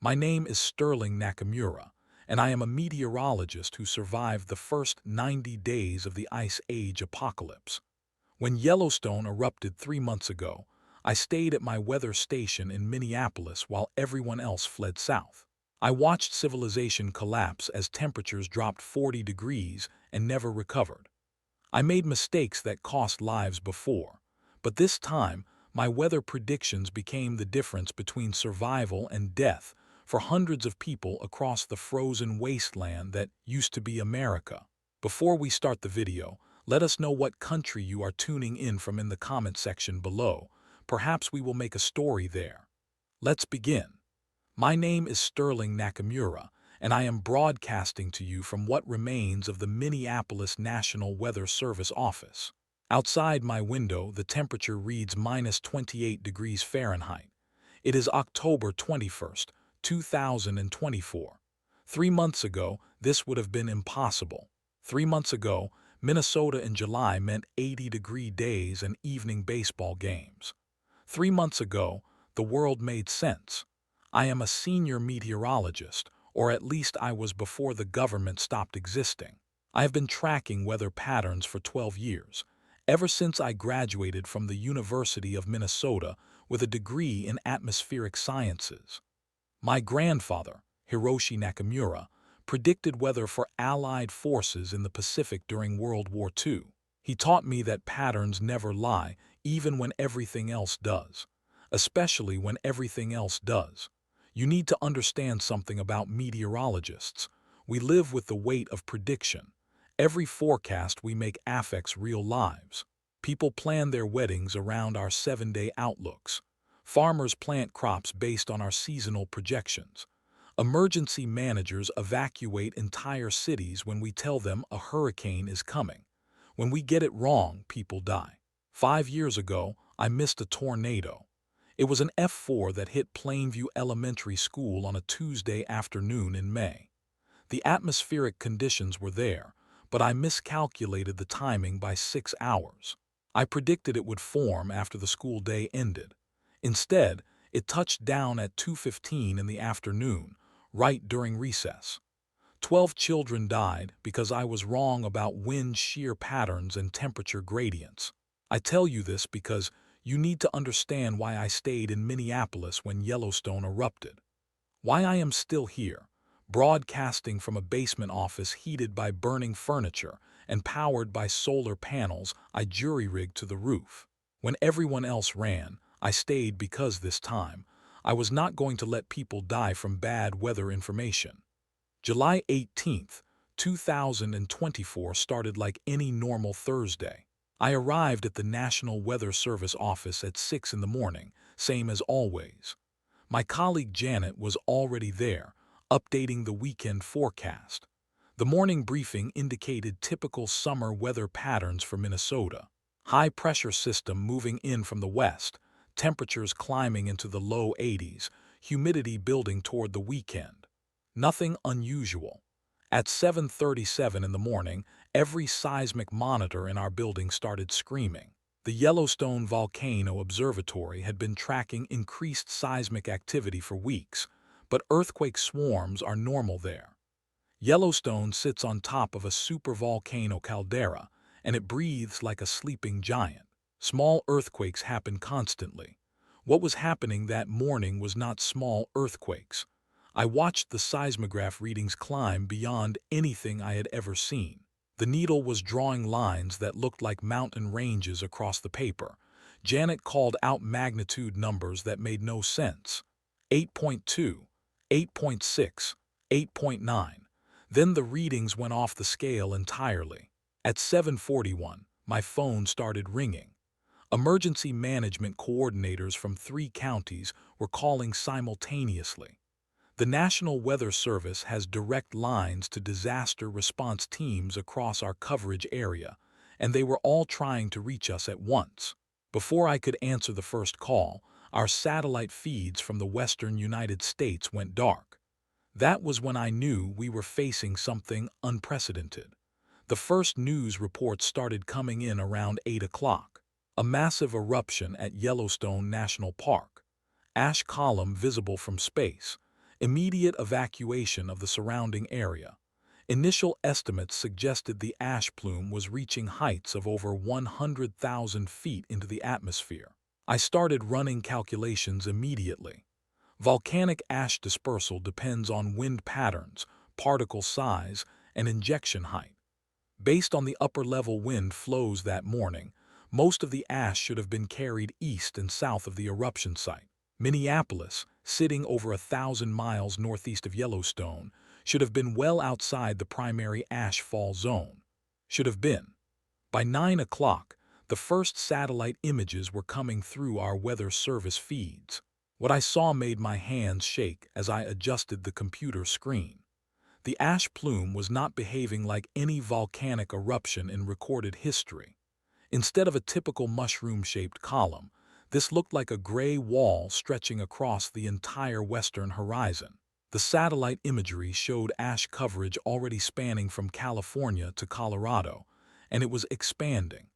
My name is Sterling Nakamura, and I am a meteorologist who survived the first 90 days of the Ice Age apocalypse. When Yellowstone erupted 3 months ago, I stayed at my weather station in Minneapolis while everyone else fled south. I watched civilization collapse as temperatures dropped 40 degrees and never recovered. I made mistakes that cost lives before, but this time my weather predictions became the difference between survival and death for hundreds of people across the frozen wasteland that used to be America. Before we start the video, let us know what country you are tuning in from in the comment section below. Perhaps we will make a story there. Let's begin. My name is Sterling Nakamura, and I am broadcasting to you from what remains of the Minneapolis National Weather Service office. Outside my window, the temperature reads -28 degrees Fahrenheit. It is October 21st, 2024. 3 months ago, this would have been impossible. 3 months ago, Minnesota in July meant 80-degree days and evening baseball games. 3 months ago, the world made sense. I am a senior meteorologist, or at least I was before the government stopped existing. I have been tracking weather patterns for 12 years, ever since I graduated from the University of Minnesota with a degree in atmospheric sciences. My grandfather, Hiroshi Nakamura, predicted weather for Allied forces in the Pacific during World War II. He taught me that patterns never lie, even when everything else does. Especially when everything else does. You need to understand something about meteorologists. We live with the weight of prediction. Every forecast we make affects real lives. People plan their weddings around our 7-day outlooks. Farmers plant crops based on our seasonal projections. Emergency managers evacuate entire cities when we tell them a hurricane is coming. When we get it wrong, people die. 5 years ago, I missed a tornado. It was an F4 that hit Plainview Elementary School on a Tuesday afternoon in May. The atmospheric conditions were there, but I miscalculated the timing by 6 hours. I predicted it would form after the school day ended. Instead, it touched down at 2:15 in the afternoon, right during recess. 12 children died because I was wrong about wind shear patterns and temperature gradients. I tell you this because you need to understand why I stayed in Minneapolis when Yellowstone erupted. Why I am still here, broadcasting from a basement office heated by burning furniture and powered by solar panels I jury-rigged to the roof. When everyone else ran, I stayed because this time, I was not going to let people die from bad weather information. July 18th, 2024 started like any normal Thursday. I arrived at the National Weather Service office at 6 in the morning, same as always. My colleague Janet was already there, updating the weekend forecast. The morning briefing indicated typical summer weather patterns for Minnesota. High-pressure system moving in from the west, temperatures climbing into the low 80s, humidity building toward the weekend. Nothing unusual. At 7:37 in the morning, every seismic monitor in our building started screaming. The Yellowstone Volcano Observatory had been tracking increased seismic activity for weeks, but earthquake swarms are normal there. Yellowstone sits on top of a supervolcano caldera, and it breathes like a sleeping giant. Small earthquakes happen constantly. What was happening that morning was not small earthquakes. I watched the seismograph readings climb beyond anything I had ever seen. The needle was drawing lines that looked like mountain ranges across the paper. Janet called out magnitude numbers that made no sense. 8.2, 8.6, 8.9. Then the readings went off the scale entirely. At 7:41, my phone started ringing. Emergency management coordinators from 3 counties were calling simultaneously. The National Weather Service has direct lines to disaster response teams across our coverage area, and they were all trying to reach us at once. Before I could answer the first call, our satellite feeds from the western United States went dark. That was when I knew we were facing something unprecedented. The first news reports started coming in around 8 o'clock. A massive eruption at Yellowstone National Park. Ash column visible from space. Immediate evacuation of the surrounding area. Initial estimates suggested the ash plume was reaching heights of over 100,000 feet into the atmosphere. I started running calculations immediately. Volcanic ash dispersal depends on wind patterns, particle size, and injection height. Based on the upper-level wind flows that morning, most of the ash should have been carried east and south of the eruption site. Minneapolis, sitting over 1,000 miles northeast of Yellowstone, should have been well outside the primary ash fall zone. Should have been. By 9 o'clock, the first satellite images were coming through our weather service feeds. What I saw made my hands shake as I adjusted the computer screen. The ash plume was not behaving like any volcanic eruption in recorded history. Instead of a typical mushroom-shaped column, this looked like a gray wall stretching across the entire western horizon. The satellite imagery showed ash coverage already spanning from California to Colorado, and it was expanding.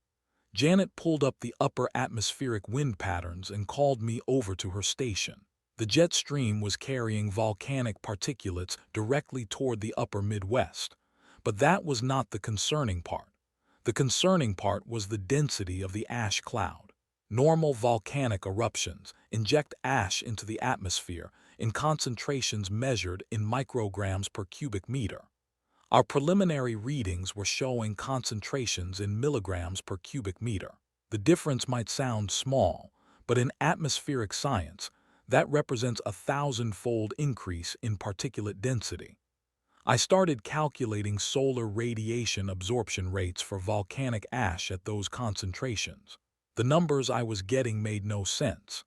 Janet pulled up the upper atmospheric wind patterns and called me over to her station. The jet stream was carrying volcanic particulates directly toward the upper Midwest. But that was not the concerning part. The concerning part was the density of the ash cloud. Normal volcanic eruptions inject ash into the atmosphere in concentrations measured in micrograms per cubic meter. Our preliminary readings were showing concentrations in milligrams per cubic meter. The difference might sound small, but in atmospheric science, that represents a 1,000-fold increase in particulate density. I started calculating solar radiation absorption rates for volcanic ash at those concentrations. The numbers I was getting made no sense.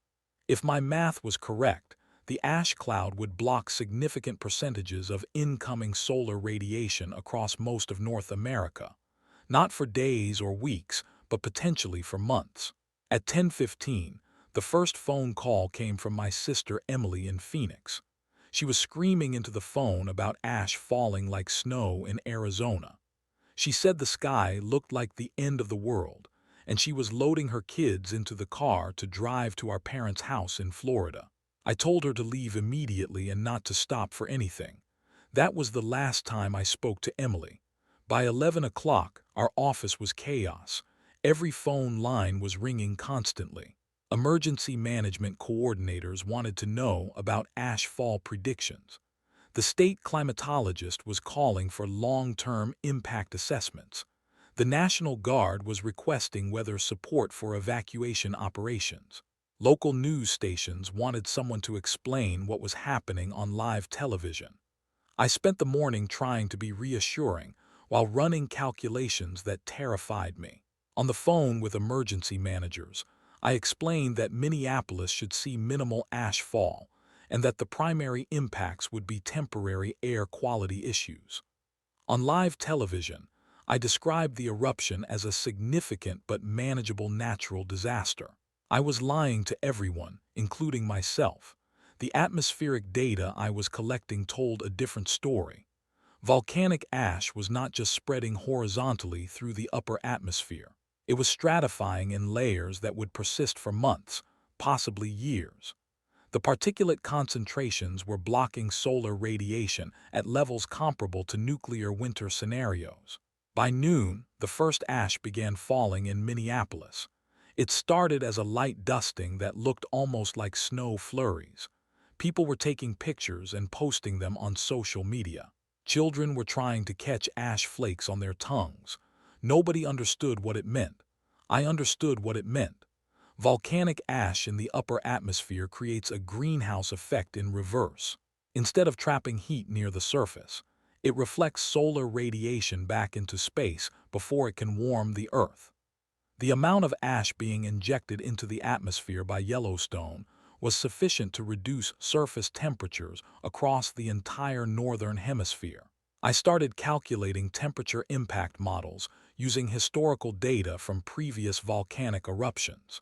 If my math was correct, the ash cloud would block significant percentages of incoming solar radiation across most of North America, not for days or weeks, but potentially for months. At 10:15, the first phone call came from my sister Emily in Phoenix. She was screaming into the phone about ash falling like snow in Arizona. She said the sky looked like the end of the world, and she was loading her kids into the car to drive to our parents' house in Florida. I told her to leave immediately and not to stop for anything. That was the last time I spoke to Emily. By 11 o'clock, our office was chaos. Every phone line was ringing constantly. Emergency management coordinators wanted to know about ash fall predictions. The state climatologist was calling for long-term impact assessments. The National Guard was requesting weather support for evacuation operations. Local news stations wanted someone to explain what was happening on live television. I spent the morning trying to be reassuring while running calculations that terrified me. On the phone with emergency managers, I explained that Minneapolis should see minimal ash fall and that the primary impacts would be temporary air quality issues. On live television, I described the eruption as a significant but manageable natural disaster. I was lying to everyone, including myself. The atmospheric data I was collecting told a different story. Volcanic ash was not just spreading horizontally through the upper atmosphere. It was stratifying in layers that would persist for months, possibly years. The particulate concentrations were blocking solar radiation at levels comparable to nuclear winter scenarios. By noon, the first ash began falling in Minneapolis. It started as a light dusting that looked almost like snow flurries. People were taking pictures and posting them on social media. Children were trying to catch ash flakes on their tongues. Nobody understood what it meant. I understood what it meant. Volcanic ash in the upper atmosphere creates a greenhouse effect in reverse. Instead of trapping heat near the surface, it reflects solar radiation back into space before it can warm the Earth. The amount of ash being injected into the atmosphere by Yellowstone was sufficient to reduce surface temperatures across the entire northern hemisphere. I started calculating temperature impact models using historical data from previous volcanic eruptions.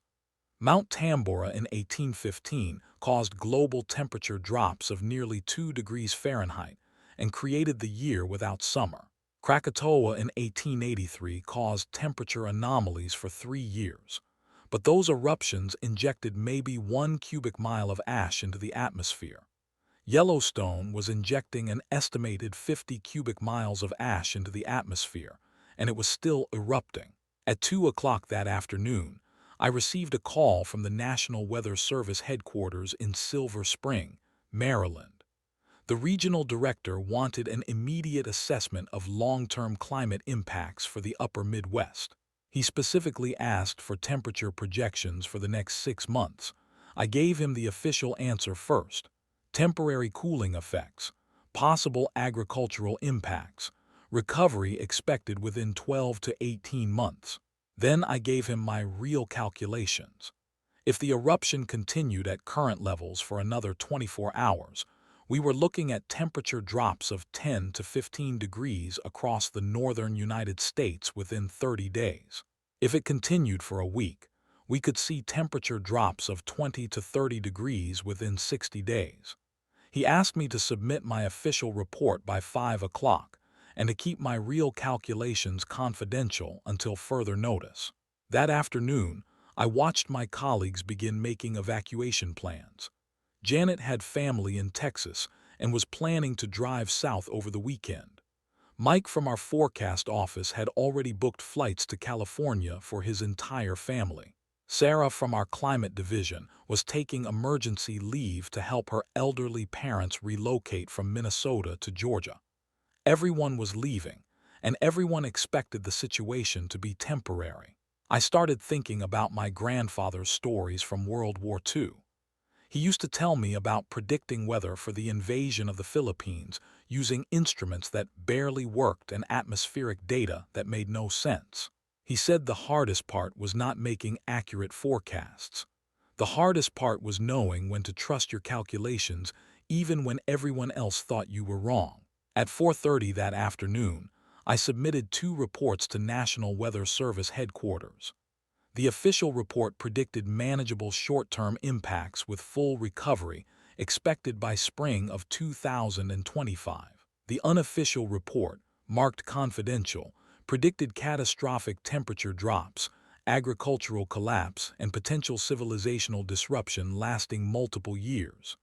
Mount Tambora in 1815 caused global temperature drops of nearly 2 degrees Fahrenheit and created the year without summer. Krakatoa in 1883 caused temperature anomalies for 3 years. But those eruptions injected maybe 1 cubic mile of ash into the atmosphere. Yellowstone was injecting an estimated 50 cubic miles of ash into the atmosphere, and it was still erupting. At 2 o'clock that afternoon, I received a call from the National Weather Service headquarters in Silver Spring, Maryland. The regional director wanted an immediate assessment of long-term climate impacts for the upper Midwest. He specifically asked for temperature projections for the next 6 months. I gave him the official answer first: temporary cooling effects, possible agricultural impacts, recovery expected within 12 to 18 months. Then I gave him my real calculations. If the eruption continued at current levels for another 24 hours, we were looking at temperature drops of 10 to 15 degrees across the northern United States within 30 days. If it continued for a week, we could see temperature drops of 20 to 30 degrees within 60 days. He asked me to submit my official report by 5 o'clock and to keep my real calculations confidential until further notice. That afternoon, I watched my colleagues begin making evacuation plans. Janet had family in Texas and was planning to drive south over the weekend. Mike from our forecast office had already booked flights to California for his entire family. Sarah from our climate division was taking emergency leave to help her elderly parents relocate from Minnesota to Georgia. Everyone was leaving, and everyone expected the situation to be temporary. I started thinking about my grandfather's stories from World War II. He used to tell me about predicting weather for the invasion of the Philippines using instruments that barely worked and atmospheric data that made no sense. He said the hardest part was not making accurate forecasts. The hardest part was knowing when to trust your calculations even when everyone else thought you were wrong. At 4:30 that afternoon, I submitted 2 reports to National Weather Service headquarters. The official report predicted manageable short-term impacts with full recovery expected by spring of 2025. The unofficial report, marked confidential, predicted catastrophic temperature drops, agricultural collapse, and potential civilizational disruption lasting multiple years.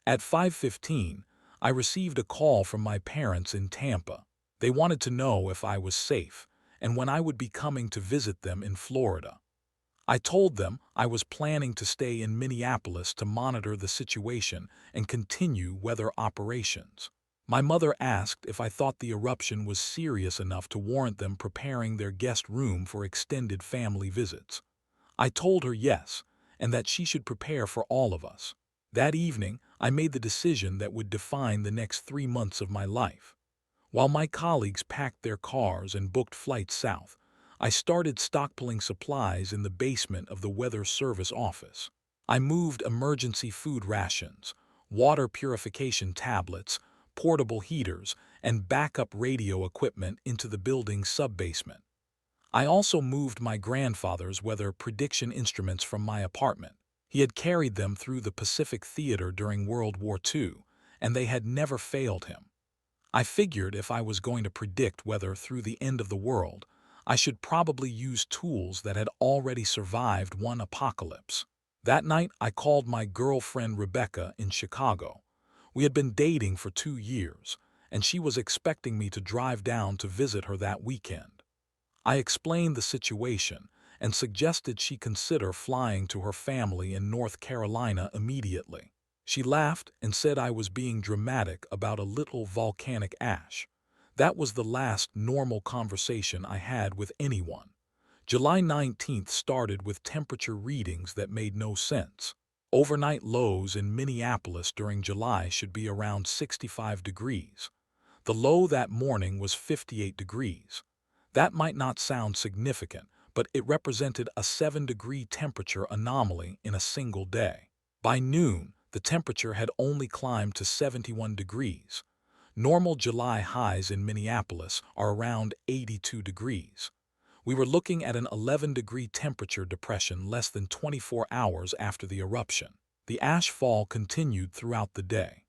At 5:15, I received a call from my parents in Tampa. They wanted to know if I was safe and when I would be coming to visit them in Florida. I told them I was planning to stay in Minneapolis to monitor the situation and continue weather operations. My mother asked if I thought the eruption was serious enough to warrant them preparing their guest room for extended family visits. I told her yes, and that she should prepare for all of us. That evening, I made the decision that would define the next 3 months of my life. While my colleagues packed their cars and booked flights south, I started stockpiling supplies in the basement of the Weather Service office. I moved emergency food rations, water purification tablets, portable heaters, and backup radio equipment into the building's sub-basement. I also moved my grandfather's weather prediction instruments from my apartment. He had carried them through the Pacific Theater during World War II, and they had never failed him. I figured if I was going to predict weather through the end of the world, I should probably use tools that had already survived one apocalypse. That night, I called my girlfriend Rebecca in Chicago. We had been dating for 2 years, and she was expecting me to drive down to visit her that weekend. I explained the situation and suggested she consider flying to her family in North Carolina immediately. She laughed and said I was being dramatic about a little volcanic ash. That was the last normal conversation I had with anyone. July 19th started with temperature readings that made no sense. Overnight lows in Minneapolis during July should be around 65 degrees. The low that morning was 58 degrees. That might not sound significant, but it represented a 7-degree temperature anomaly in a single day. By noon, the temperature had only climbed to 71 degrees. Normal July highs in Minneapolis are around 82 degrees. We were looking at an 11-degree temperature depression less than 24 hours after the eruption. The ash fall continued throughout the day.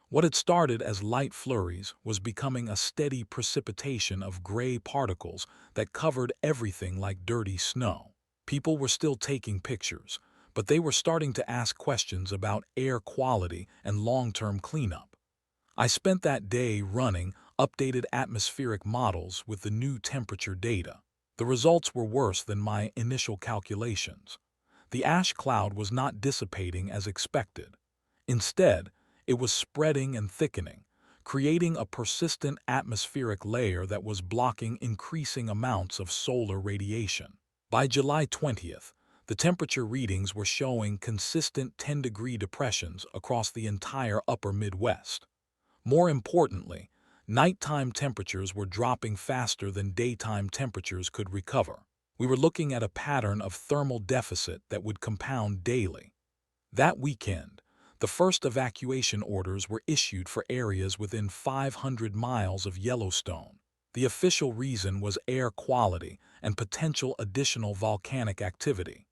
What had started as light flurries was becoming a steady precipitation of gray particles that covered everything like dirty snow. People were still taking pictures, but they were starting to ask questions about air quality and long-term cleanup. I spent that day running updated atmospheric models with the new temperature data. The results were worse than my initial calculations. The ash cloud was not dissipating as expected. Instead, it was spreading and thickening, creating a persistent atmospheric layer that was blocking increasing amounts of solar radiation. By July 20th, the temperature readings were showing consistent 10-degree depressions across the entire upper Midwest. More importantly, nighttime temperatures were dropping faster than daytime temperatures could recover. We were looking at a pattern of thermal deficit that would compound daily. That weekend, the first evacuation orders were issued for areas within 500 miles of Yellowstone. The official reason was air quality and potential additional volcanic activity.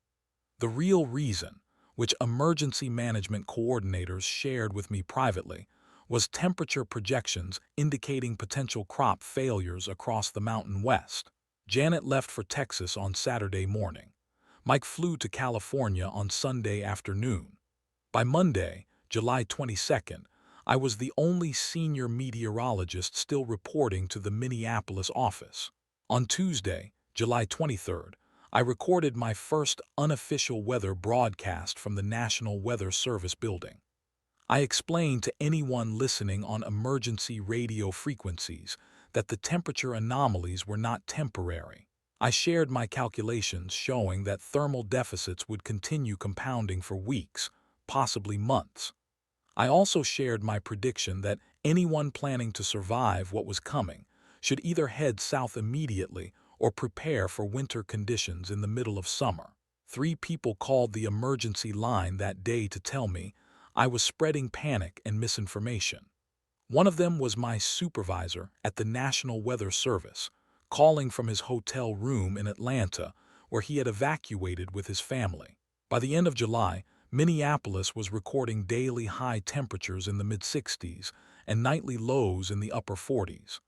The real reason, which emergency management coordinators shared with me privately, was temperature projections indicating potential crop failures across the Mountain West. Janet left for Texas on Saturday morning. Mike flew to California on Sunday afternoon. By Monday, July 22nd, I was the only senior meteorologist still reporting to the Minneapolis office. On Tuesday, July 23rd, I recorded my first unofficial weather broadcast from the National Weather Service building. I explained to anyone listening on emergency radio frequencies that the temperature anomalies were not temporary. I shared my calculations showing that thermal deficits would continue compounding for weeks, possibly months. I also shared my prediction that anyone planning to survive what was coming should either head south immediately or prepare for winter conditions in the middle of summer. 3 people called the emergency line that day to tell me I was spreading panic and misinformation. One of them was my supervisor at the National Weather Service, calling from his hotel room in Atlanta, where he had evacuated with his family. By the end of July, Minneapolis was recording daily high temperatures in the mid-60s and nightly lows in the upper 40s.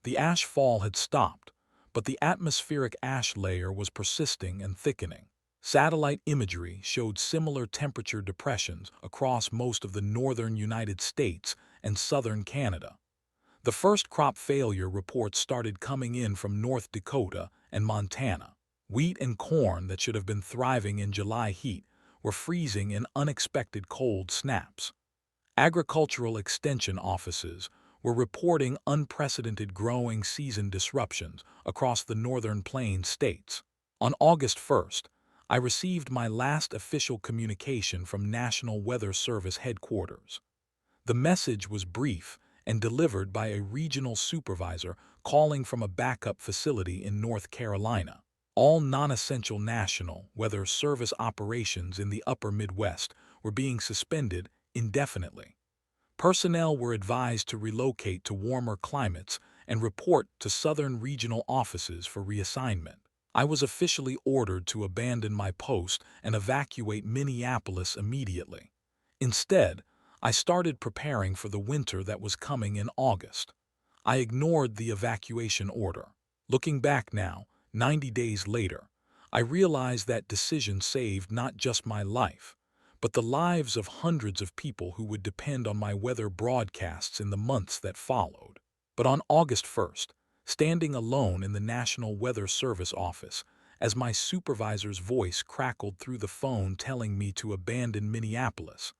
The ash fall had stopped, but the atmospheric ash layer was persisting and thickening. Satellite imagery showed similar temperature depressions across most of the northern United States and southern Canada. The first crop failure reports started coming in from North Dakota and Montana. Wheat and corn that should have been thriving in July heat were freezing in unexpected cold snaps. Agricultural extension offices were reporting unprecedented growing season disruptions across the northern plains states. On August 1st, I received my last official communication from National Weather Service headquarters. The message was brief and delivered by a regional supervisor calling from a backup facility in North Carolina. All non-essential National Weather Service operations in the upper Midwest were being suspended indefinitely. Personnel were advised to relocate to warmer climates and report to southern regional offices for reassignment. I was officially ordered to abandon my post and evacuate Minneapolis immediately. Instead, I started preparing for the winter that was coming in August. I ignored the evacuation order. Looking back now, 90 days later, I realized that decision saved not just my life, but the lives of hundreds of people who would depend on my weather broadcasts in the months that followed. But on August 1st, standing alone in the National Weather Service office, as my supervisor's voice crackled through the phone telling me to abandon Minneapolis,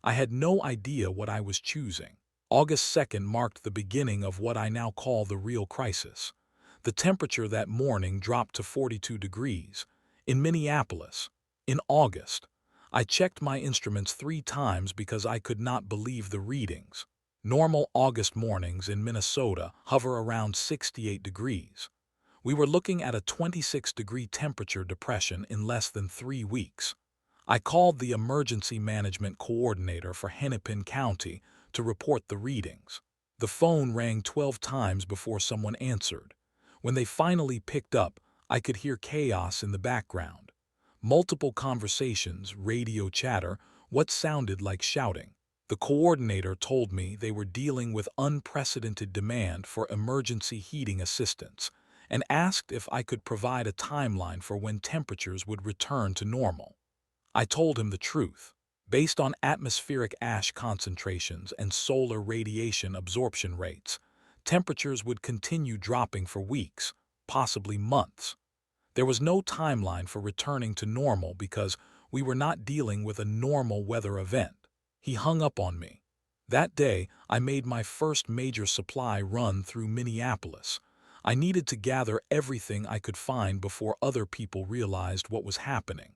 I had no idea what I was choosing. August 2nd marked the beginning of what I now call the real crisis. The temperature that morning dropped to 42 degrees. In Minneapolis, in August, I checked my instruments 3 times because I could not believe the readings. Normal August mornings in Minnesota hover around 68 degrees. We were looking at a 26-degree temperature depression in less than 3 weeks. I called the emergency management coordinator for Hennepin County to report the readings. The phone rang 12 times before someone answered. When they finally picked up, I could hear chaos in the background. Multiple conversations, radio chatter, what sounded like shouting. The coordinator told me they were dealing with unprecedented demand for emergency heating assistance and asked if I could provide a timeline for when temperatures would return to normal. I told him the truth. Based on atmospheric ash concentrations and solar radiation absorption rates, temperatures would continue dropping for weeks, possibly months. There was no timeline for returning to normal because we were not dealing with a normal weather event. He hung up on me. That day, I made my first major supply run through Minneapolis. I needed to gather everything I could find before other people realized what was happening.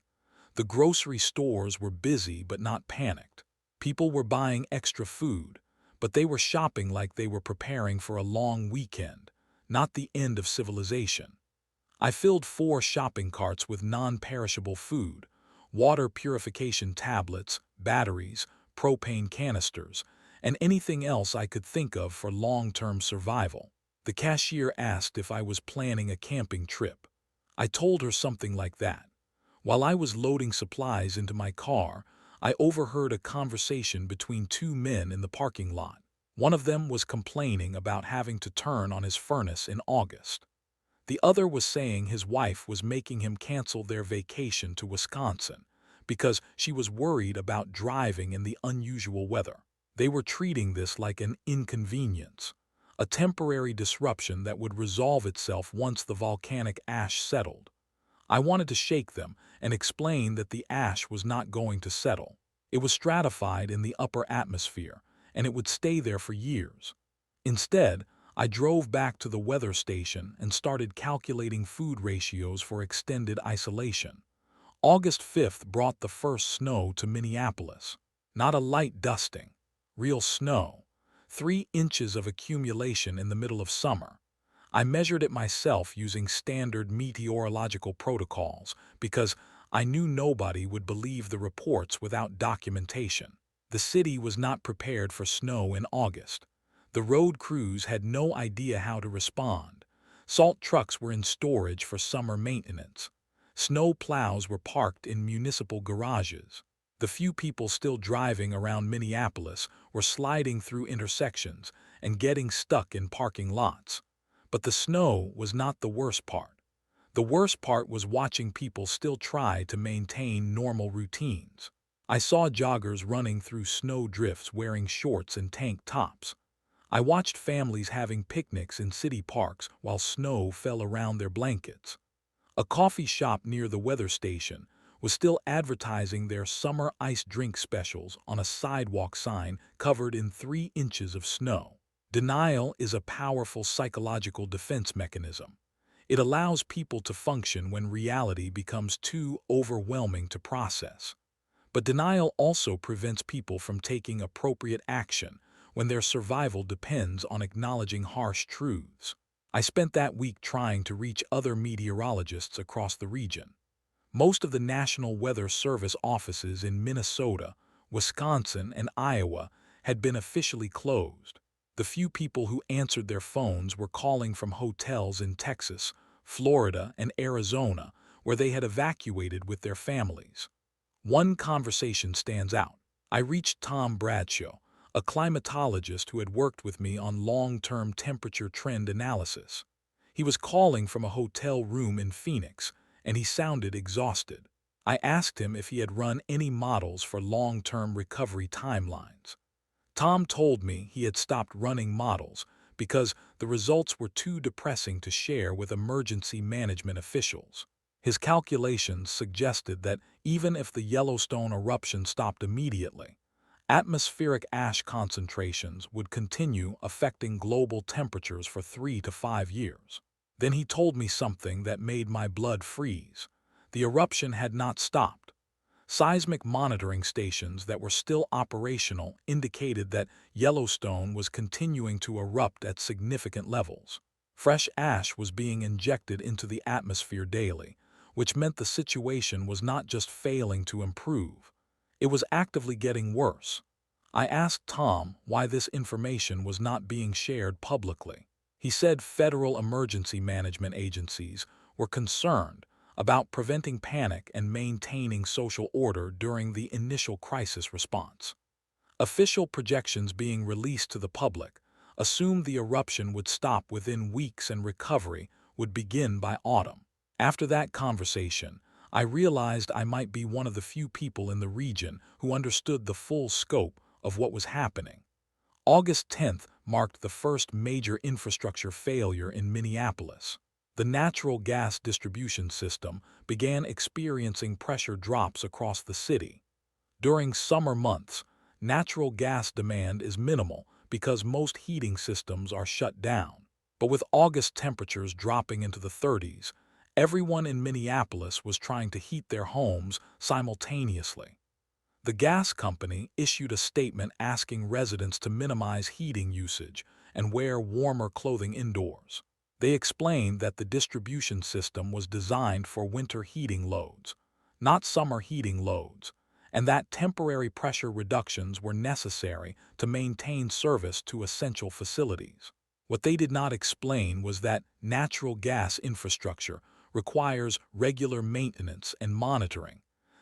The grocery stores were busy but not panicked. People were buying extra food, but they were shopping like they were preparing for a long weekend, not the end of civilization. I filled 4 shopping carts with non-perishable food, water purification tablets, batteries, propane canisters, and anything else I could think of for long-term survival. The cashier asked if I was planning a camping trip. I told her something like that. While I was loading supplies into my car, I overheard a conversation between 2 men in the parking lot. One of them was complaining about having to turn on his furnace in August. The other was saying his wife was making him cancel their vacation to Wisconsin because she was worried about driving in the unusual weather. They were treating this like an inconvenience, a temporary disruption that would resolve itself once the volcanic ash settled. I wanted to shake them and explain that the ash was not going to settle. It was stratified in the upper atmosphere, and it would stay there for years. Instead, I drove back to the weather station and started calculating food ratios for extended isolation. August 5th brought the first snow to Minneapolis. Not a light dusting. Real snow. 3 inches of accumulation in the middle of summer. I measured it myself using standard meteorological protocols because I knew nobody would believe the reports without documentation. The city was not prepared for snow in August. The road crews had no idea how to respond. Salt trucks were in storage for summer maintenance. Snow plows were parked in municipal garages. The few people still driving around Minneapolis were sliding through intersections and getting stuck in parking lots. But the snow was not the worst part. The worst part was watching people still try to maintain normal routines. I saw joggers running through snow drifts wearing shorts and tank tops. I watched families having picnics in city parks while snow fell around their blankets. A coffee shop near the weather station was still advertising their summer iced drink specials on a sidewalk sign covered in 3 inches of snow. Denial is a powerful psychological defense mechanism. It allows people to function when reality becomes too overwhelming to process. But denial also prevents people from taking appropriate action when their survival depends on acknowledging harsh truths. I spent that week trying to reach other meteorologists across the region. Most of the National Weather Service offices in Minnesota, Wisconsin, and Iowa had been officially closed. The few people who answered their phones were calling from hotels in Texas, Florida, and Arizona, where they had evacuated with their families. One conversation stands out. I reached Tom Bradshaw, a climatologist who had worked with me on long-term temperature trend analysis. He was calling from a hotel room in Phoenix, and he sounded exhausted. I asked him if he had run any models for long-term recovery timelines. Tom told me he had stopped running models because the results were too depressing to share with emergency management officials. His calculations suggested that even if the Yellowstone eruption stopped immediately, atmospheric ash concentrations would continue affecting global temperatures for 3 to 5 years. Then he told me something that made my blood freeze. The eruption had not stopped. Seismic monitoring stations that were still operational indicated that Yellowstone was continuing to erupt at significant levels. Fresh ash was being injected into the atmosphere daily, which meant the situation was not just failing to improve. It was actively getting worse. I asked Tom why this information was not being shared publicly. He said federal emergency management agencies were concerned about preventing panic and maintaining social order during the initial crisis response. Official projections being released to the public assumed the eruption would stop within weeks and recovery would begin by autumn. After that conversation, I realized I might be one of the few people in the region who understood the full scope of what was happening. August 10th marked the first major infrastructure failure in Minneapolis. The natural gas distribution system began experiencing pressure drops across the city. During summer months, natural gas demand is minimal because most heating systems are shut down. But with August temperatures dropping into the 30s, everyone in Minneapolis was trying to heat their homes simultaneously. The gas company issued a statement asking residents to minimize heating usage and wear warmer clothing indoors. They explained that the distribution system was designed for winter heating loads, not summer heating loads, and that temporary pressure reductions were necessary to maintain service to essential facilities. What they did not explain was that natural gas infrastructure requires regular maintenance and monitoring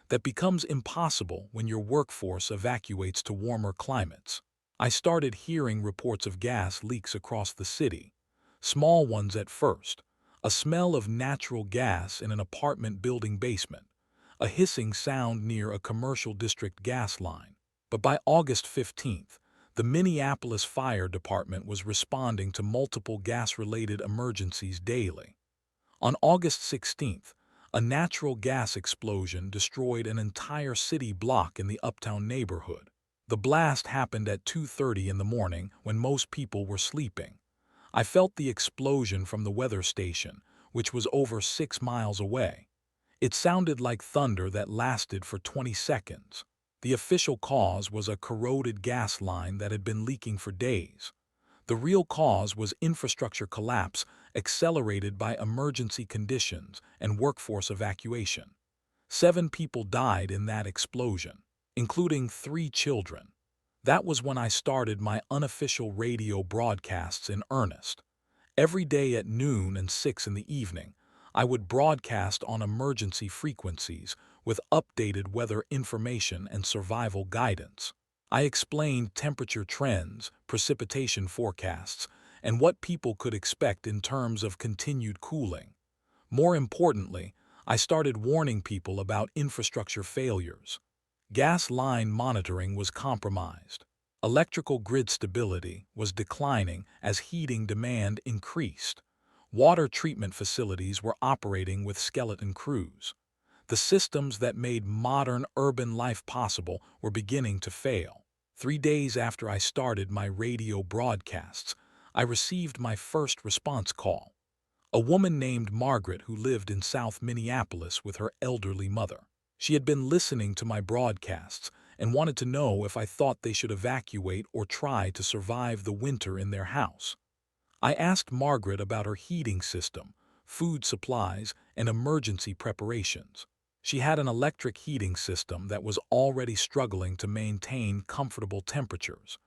that becomes impossible when your workforce evacuates to warmer climates. I started hearing reports of gas leaks across the city, small ones at first, a smell of natural gas in an apartment building basement, a hissing sound near a commercial district gas line. But by August 15th, the Minneapolis Fire Department was responding to multiple gas-related emergencies daily. On August 16th, a natural gas explosion destroyed an entire city block in the Uptown neighborhood. The blast happened at 2:30 in the morning when most people were sleeping. I felt the explosion from the weather station, which was over 6 miles away. It sounded like thunder that lasted for 20 seconds. The official cause was a corroded gas line that had been leaking for days. The real cause was infrastructure collapse accelerated by emergency conditions and workforce evacuation. 7 people died in that explosion, including 3 children. That was when I started my unofficial radio broadcasts in earnest. Every day at noon and 6 in the evening, I would broadcast on emergency frequencies with updated weather information and survival guidance. I explained temperature trends, precipitation forecasts, and what people could expect in terms of continued cooling. More importantly, I started warning people about infrastructure failures. Gas line monitoring was compromised. Electrical grid stability was declining as heating demand increased. Water treatment facilities were operating with skeleton crews. The systems that made modern urban life possible were beginning to fail. 3 days after I started my radio broadcasts, I received my first response call. A woman named Margaret who lived in South Minneapolis with her elderly mother. She had been listening to my broadcasts and wanted to know if I thought they should evacuate or try to survive the winter in their house. I asked Margaret about her heating system, food supplies, and emergency preparations. She had an electric heating system that was already struggling to maintain comfortable temperatures.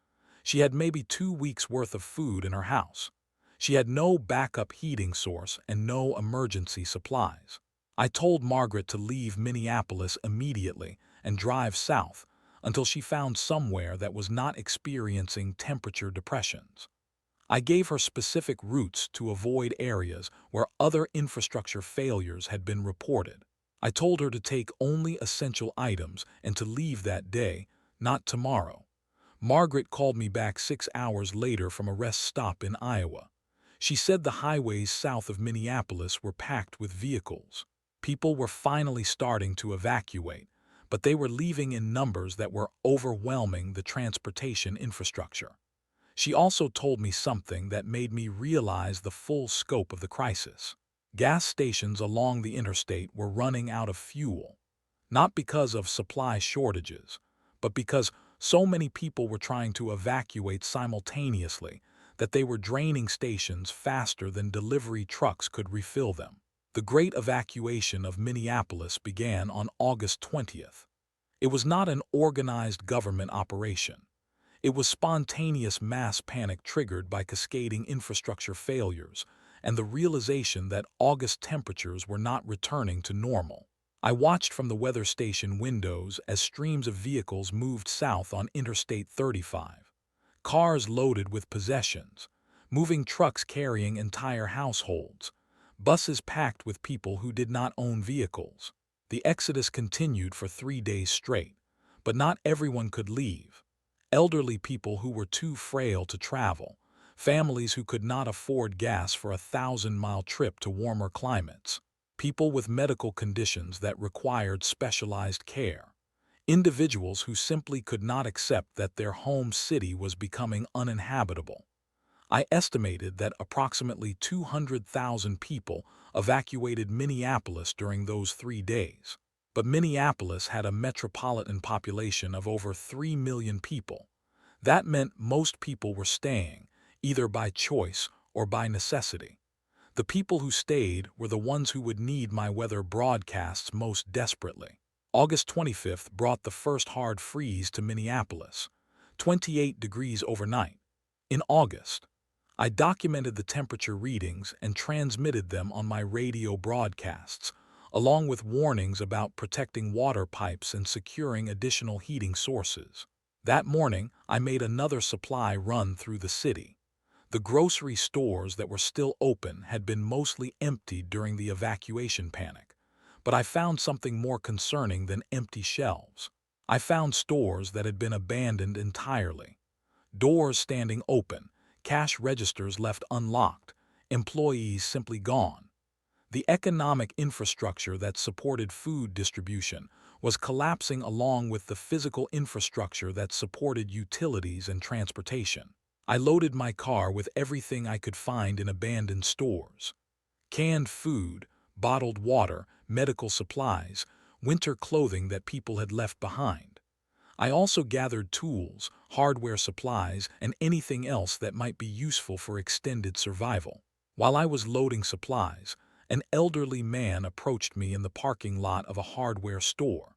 She had maybe 2 weeks' worth of food in her house. She had no backup heating source and no emergency supplies. I told Margaret to leave Minneapolis immediately and drive south until she found somewhere that was not experiencing temperature depressions. I gave her specific routes to avoid areas where other infrastructure failures had been reported. I told her to take only essential items and to leave that day, not tomorrow. Margaret called me back 6 hours later from a rest stop in Iowa. She said the highways south of Minneapolis were packed with vehicles. People were finally starting to evacuate, but they were leaving in numbers that were overwhelming the transportation infrastructure. She also told me something that made me realize the full scope of the crisis. Gas stations along the interstate were running out of fuel, not because of supply shortages, but because so many people were trying to evacuate simultaneously that they were draining stations faster than delivery trucks could refill them. The Great Evacuation of Minneapolis began on August 20th. It was not an organized government operation. It was spontaneous mass panic triggered by cascading infrastructure failures and the realization that August temperatures were not returning to normal. I watched from the weather station windows as streams of vehicles moved south on Interstate 35. Cars loaded with possessions, moving trucks carrying entire households, buses packed with people who did not own vehicles. The exodus continued for 3 days straight, but not everyone could leave. Elderly people who were too frail to travel, families who could not afford gas for a 1,000-mile trip to warmer climates, people with medical conditions that required specialized care, individuals who simply could not accept that their home city was becoming uninhabitable. I estimated that approximately 200,000 people evacuated Minneapolis during those 3 days. But Minneapolis had a metropolitan population of over 3 million people. That meant most people were staying, either by choice or by necessity. The people who stayed were the ones who would need my weather broadcasts most desperately. August 25th brought the first hard freeze to Minneapolis, 28 degrees overnight. In August, I documented the temperature readings and transmitted them on my radio broadcasts, along with warnings about protecting water pipes and securing additional heating sources. That morning, I made another supply run through the city. The grocery stores that were still open had been mostly emptied during the evacuation panic, but I found something more concerning than empty shelves. I found stores that had been abandoned entirely. Doors standing open, cash registers left unlocked, employees simply gone. The economic infrastructure that supported food distribution was collapsing along with the physical infrastructure that supported utilities and transportation. I loaded my car with everything I could find in abandoned stores: canned food, bottled water, medical supplies, winter clothing that people had left behind. I also gathered tools, hardware supplies, and anything else that might be useful for extended survival. While I was loading supplies, an elderly man approached me in the parking lot of a hardware store.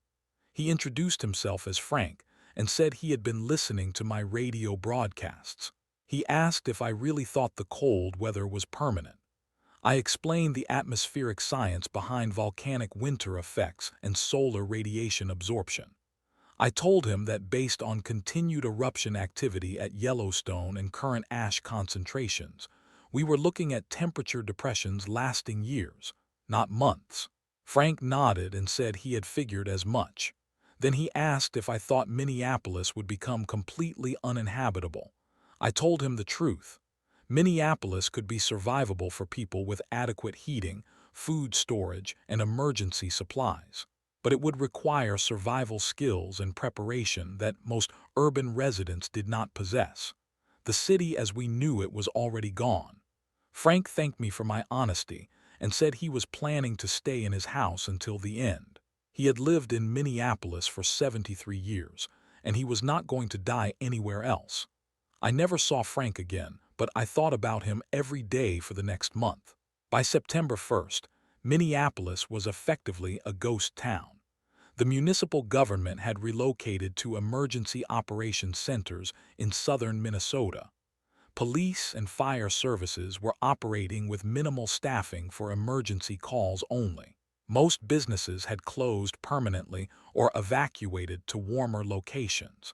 He introduced himself as Frank and said he had been listening to my radio broadcasts. He asked if I really thought the cold weather was permanent. I explained the atmospheric science behind volcanic winter effects and solar radiation absorption. I told him that based on continued eruption activity at Yellowstone and current ash concentrations, we were looking at temperature depressions lasting years, not months. Frank nodded and said he had figured as much. Then he asked if I thought Minneapolis would become completely uninhabitable. I told him the truth. Minneapolis could be survivable for people with adequate heating, food storage, and emergency supplies. But it would require survival skills and preparation that most urban residents did not possess. The city as we knew it was already gone. Frank thanked me for my honesty and said he was planning to stay in his house until the end. He had lived in Minneapolis for 73 years, and he was not going to die anywhere else. I never saw Frank again, but I thought about him every day for the next month. By September 1st, Minneapolis was effectively a ghost town. The municipal government had relocated to emergency operations centers in southern Minnesota. Police and fire services were operating with minimal staffing for emergency calls only. Most businesses had closed permanently or evacuated to warmer locations.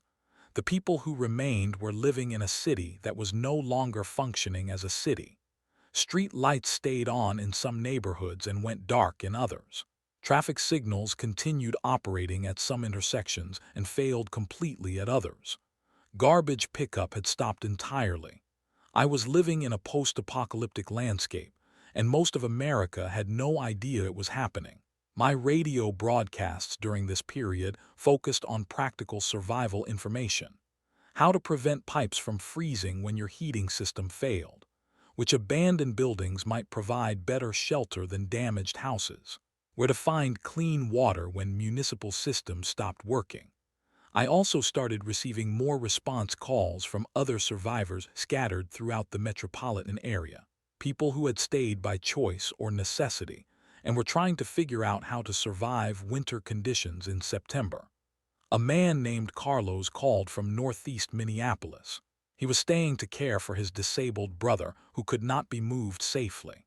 The people who remained were living in a city that was no longer functioning as a city. Street lights stayed on in some neighborhoods and went dark in others. Traffic signals continued operating at some intersections and failed completely at others. Garbage pickup had stopped entirely. I was living in a post-apocalyptic landscape, and most of America had no idea it was happening. My radio broadcasts during this period focused on practical survival information: how to prevent pipes from freezing when your heating system failed, which abandoned buildings might provide better shelter than damaged houses, where to find clean water when municipal systems stopped working. I also started receiving more response calls from other survivors scattered throughout the metropolitan area, people who had stayed by choice or necessity and were trying to figure out how to survive winter conditions in September. A man named Carlos called from northeast Minneapolis. He was staying to care for his disabled brother who could not be moved safely.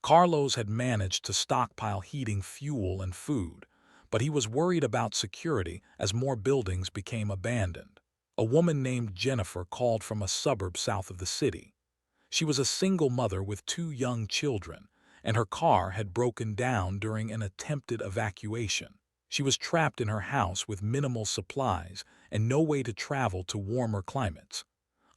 Carlos had managed to stockpile heating fuel and food, but he was worried about security as more buildings became abandoned. A woman named Jennifer called from a suburb south of the city. She was a single mother with 2 young children and her car had broken down during an attempted evacuation. She was trapped in her house with minimal supplies and no way to travel to warmer climates.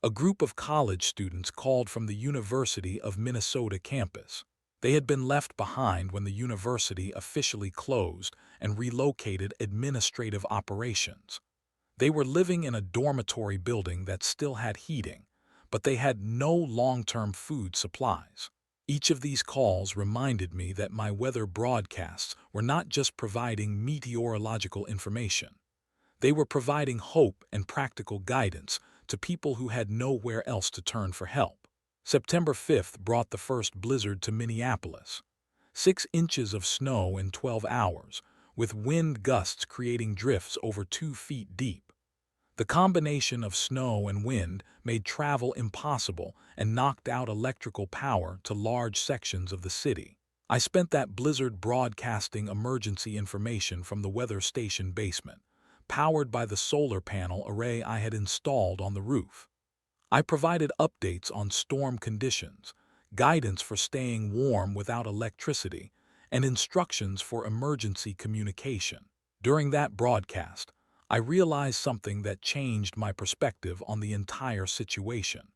A group of college students called from the University of Minnesota campus. They had been left behind when the university officially closed and relocated administrative operations. They were living in a dormitory building that still had heating, but they had no long-term food supplies. Each of these calls reminded me that my weather broadcasts were not just providing meteorological information. They were providing hope and practical guidance to people who had nowhere else to turn for help. September 5th brought the first blizzard to Minneapolis. 6 inches of snow in 12 hours, with wind gusts creating drifts over 2 feet deep. The combination of snow and wind made travel impossible and knocked out electrical power to large sections of the city. I spent that blizzard broadcasting emergency information from the weather station basement, powered by the solar panel array I had installed on the roof. I provided updates on storm conditions, guidance for staying warm without electricity, and instructions for emergency communication. During that broadcast, I realized something that changed my perspective on the entire situation.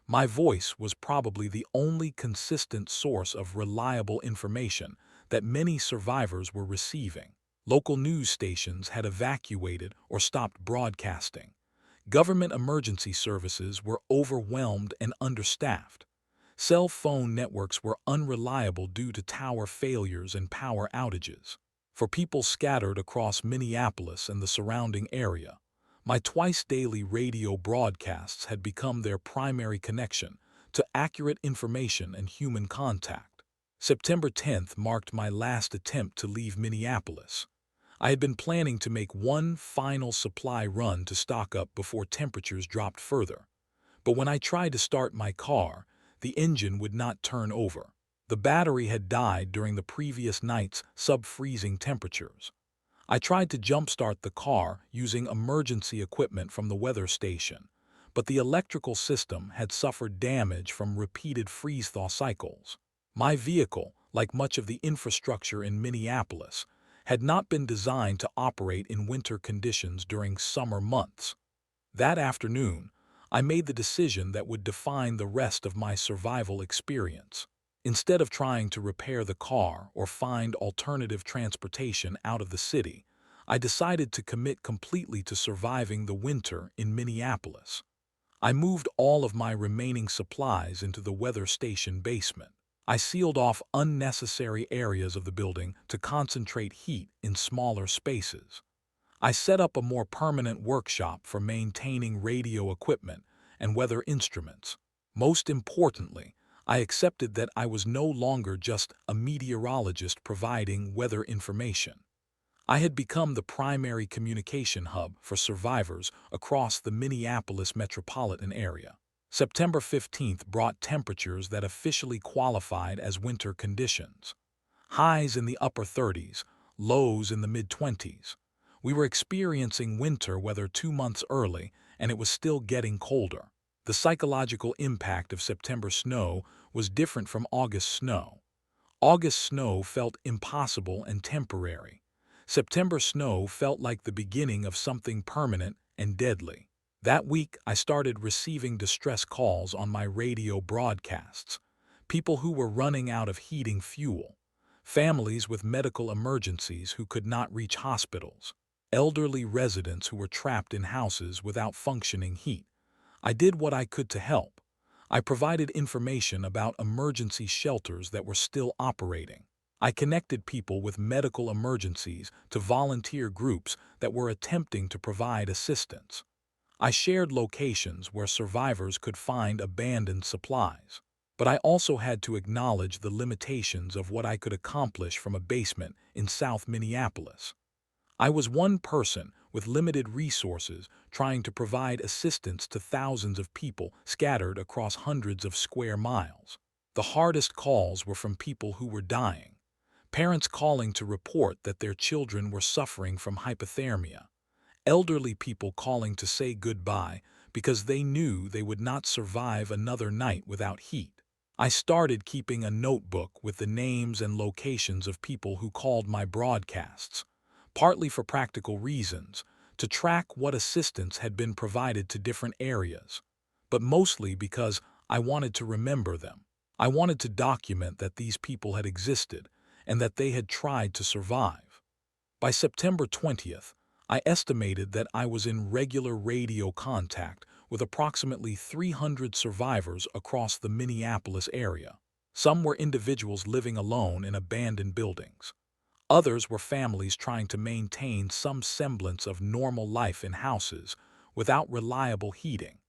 My voice was probably the only consistent source of reliable information that many survivors were receiving. Local news stations had evacuated or stopped broadcasting. Government emergency services were overwhelmed and understaffed. Cell phone networks were unreliable due to tower failures and power outages. For people scattered across Minneapolis and the surrounding area, my twice-daily radio broadcasts had become their primary connection to accurate information and human contact. September 10th marked my last attempt to leave Minneapolis. I had been planning to make one final supply run to stock up before temperatures dropped further. But when I tried to start my car, the engine would not turn over. The battery had died during the previous night's sub-freezing temperatures. I tried to jumpstart the car using emergency equipment from the weather station, but the electrical system had suffered damage from repeated freeze-thaw cycles. My vehicle, like much of the infrastructure in Minneapolis, had not been designed to operate in winter conditions during summer months. That afternoon, I made the decision that would define the rest of my survival experience. Instead of trying to repair the car or find alternative transportation out of the city, I decided to commit completely to surviving the winter in Minneapolis. I moved all of my remaining supplies into the weather station basement. I sealed off unnecessary areas of the building to concentrate heat in smaller spaces. I set up a more permanent workshop for maintaining radio equipment and weather instruments. Most importantly, I accepted that I was no longer just a meteorologist providing weather information. I had become the primary communication hub for survivors across the Minneapolis metropolitan area. September 15th brought temperatures that officially qualified as winter conditions. Highs in the upper 30s, lows in the mid-20s. We were experiencing winter weather 2 months early, and it was still getting colder. The psychological impact of September snow was different from August snow. August snow felt impossible and temporary. September snow felt like the beginning of something permanent and deadly. That week, I started receiving distress calls on my radio broadcasts. People who were running out of heating fuel. Families with medical emergencies who could not reach hospitals. Elderly residents who were trapped in houses without functioning heat. I did what I could to help. I provided information about emergency shelters that were still operating. I connected people with medical emergencies to volunteer groups that were attempting to provide assistance. I shared locations where survivors could find abandoned supplies. But I also had to acknowledge the limitations of what I could accomplish from a basement in South Minneapolis. I was one person with limited resources trying to provide assistance to thousands of people scattered across hundreds of square miles. The hardest calls were from people who were dying. Parents calling to report that their children were suffering from hypothermia. Elderly people calling to say goodbye because they knew they would not survive another night without heat. I started keeping a notebook with the names and locations of people who called my broadcasts, partly for practical reasons, to track what assistance had been provided to different areas, but mostly because I wanted to remember them. I wanted to document that these people had existed and that they had tried to survive. By September 20th, I estimated that I was in regular radio contact with approximately 300 survivors across the Minneapolis area. Some were individuals living alone in abandoned buildings. Others were families trying to maintain some semblance of normal life in houses without reliable heating.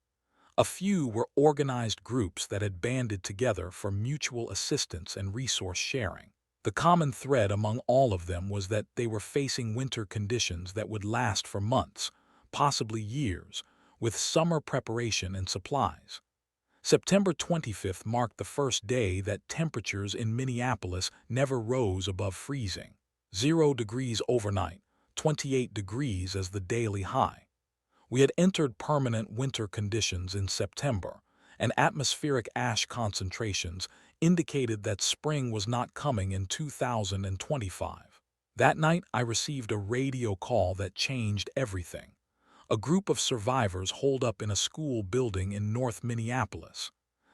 A few were organized groups that had banded together for mutual assistance and resource sharing. The common thread among all of them was that they were facing winter conditions that would last for months, possibly years, with summer preparation and supplies. September 25th marked the first day that temperatures in Minneapolis never rose above freezing. 0 degrees overnight, 28 degrees as the daily high. We had entered permanent winter conditions in September, and atmospheric ash concentrations indicated that spring was not coming in 2025. That night, I received a radio call that changed everything. A group of survivors holed up in a school building in North Minneapolis.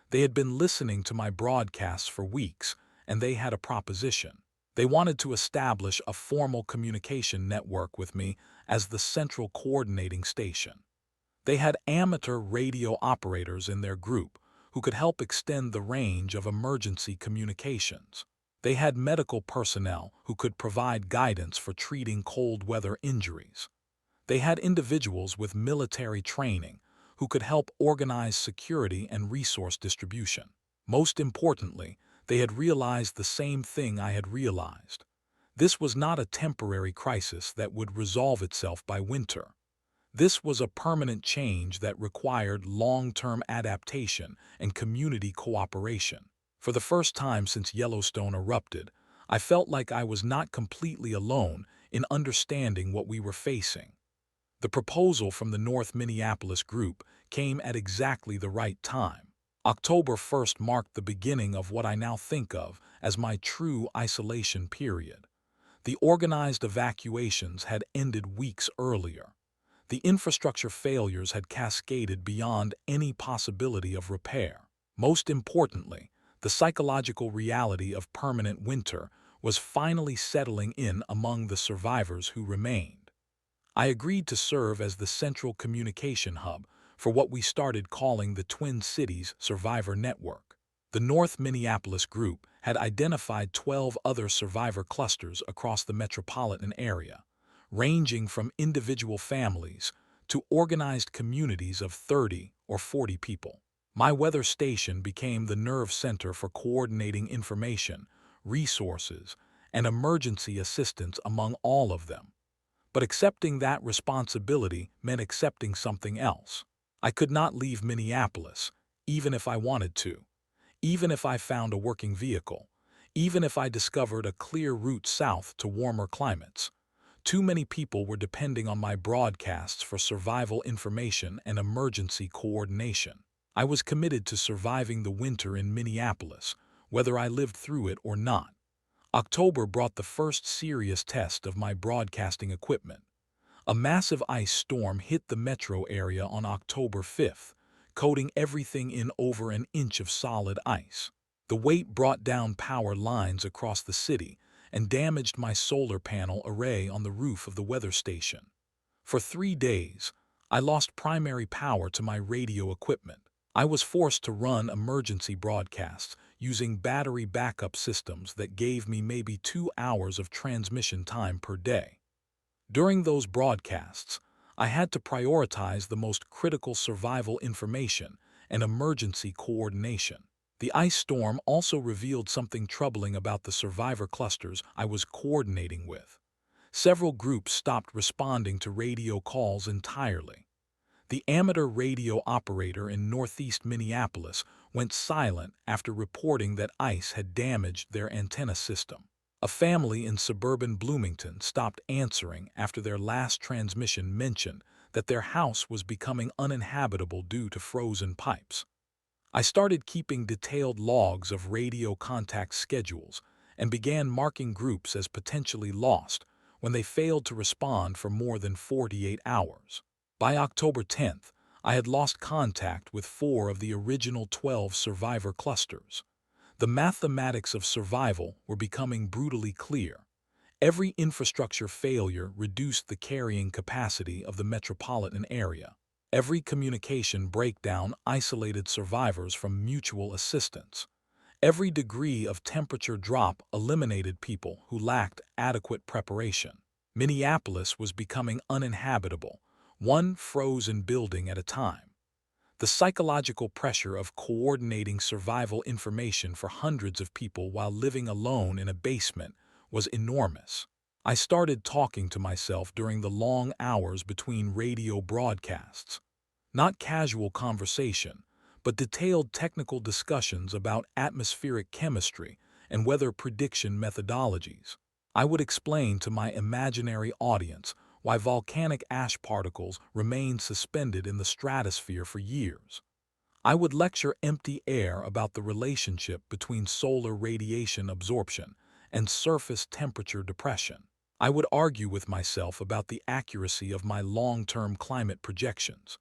They had been listening to my broadcasts for weeks, and they had a proposition. They wanted to establish a formal communication network with me as the central coordinating station. They had amateur radio operators in their group who could help extend the range of emergency communications. They had medical personnel who could provide guidance for treating cold weather injuries. They had individuals with military training who could help organize security and resource distribution. Most importantly, they had realized the same thing I had realized. This was not a temporary crisis that would resolve itself by winter. This was a permanent change that required long-term adaptation and community cooperation. For the first time since Yellowstone erupted, I felt like I was not completely alone in understanding what we were facing. The proposal from the North Minneapolis group came at exactly the right time. October 1st marked the beginning of what I now think of as my true isolation period. The organized evacuations had ended weeks earlier. The infrastructure failures had cascaded beyond any possibility of repair. Most importantly, the psychological reality of permanent winter was finally settling in among the survivors who remained. I agreed to serve as the central communication hub for what we started calling the Twin Cities Survivor Network. The North Minneapolis group had identified 12 other survivor clusters across the metropolitan area, ranging from individual families to organized communities of 30 or 40 people. My weather station became the nerve center for coordinating information, resources, and emergency assistance among all of them. But accepting that responsibility meant accepting something else. I could not leave Minneapolis, even if I wanted to, even if I found a working vehicle, even if I discovered a clear route south to warmer climates. Too many people were depending on my broadcasts for survival information and emergency coordination. I was committed to surviving the winter in Minneapolis, whether I lived through it or not. October brought the first serious test of my broadcasting equipment. A massive ice storm hit the metro area on October 5th, coating everything in over an inch of solid ice. The weight brought down power lines across the city and damaged my solar panel array on the roof of the weather station. For 3 days, I lost primary power to my radio equipment. I was forced to run emergency broadcasts using battery backup systems that gave me maybe 2 hours of transmission time per day. During those broadcasts, I had to prioritize the most critical survival information and emergency coordination. The ice storm also revealed something troubling about the survivor clusters I was coordinating with. Several groups stopped responding to radio calls entirely. The amateur radio operator in northeast Minneapolis went silent after reporting that ice had damaged their antenna system. A family in suburban Bloomington stopped answering after their last transmission mentioned that their house was becoming uninhabitable due to frozen pipes. I started keeping detailed logs of radio contact schedules and began marking groups as potentially lost when they failed to respond for more than 48 hours. By October 10th, I had lost contact with 4 of the original 12 survivor clusters. The mathematics of survival were becoming brutally clear. Every infrastructure failure reduced the carrying capacity of the metropolitan area. Every communication breakdown isolated survivors from mutual assistance. Every degree of temperature drop eliminated people who lacked adequate preparation. Minneapolis was becoming uninhabitable, one frozen building at a time. The psychological pressure of coordinating survival information for hundreds of people while living alone in a basement was enormous. I started talking to myself during the long hours between radio broadcasts. Not casual conversation, but detailed technical discussions about atmospheric chemistry and weather prediction methodologies. I would explain to my imaginary audience why volcanic ash particles remain suspended in the stratosphere for years. I would lecture empty air about the relationship between solar radiation absorption and surface temperature depression. I would argue with myself about the accuracy of my long-term climate projections.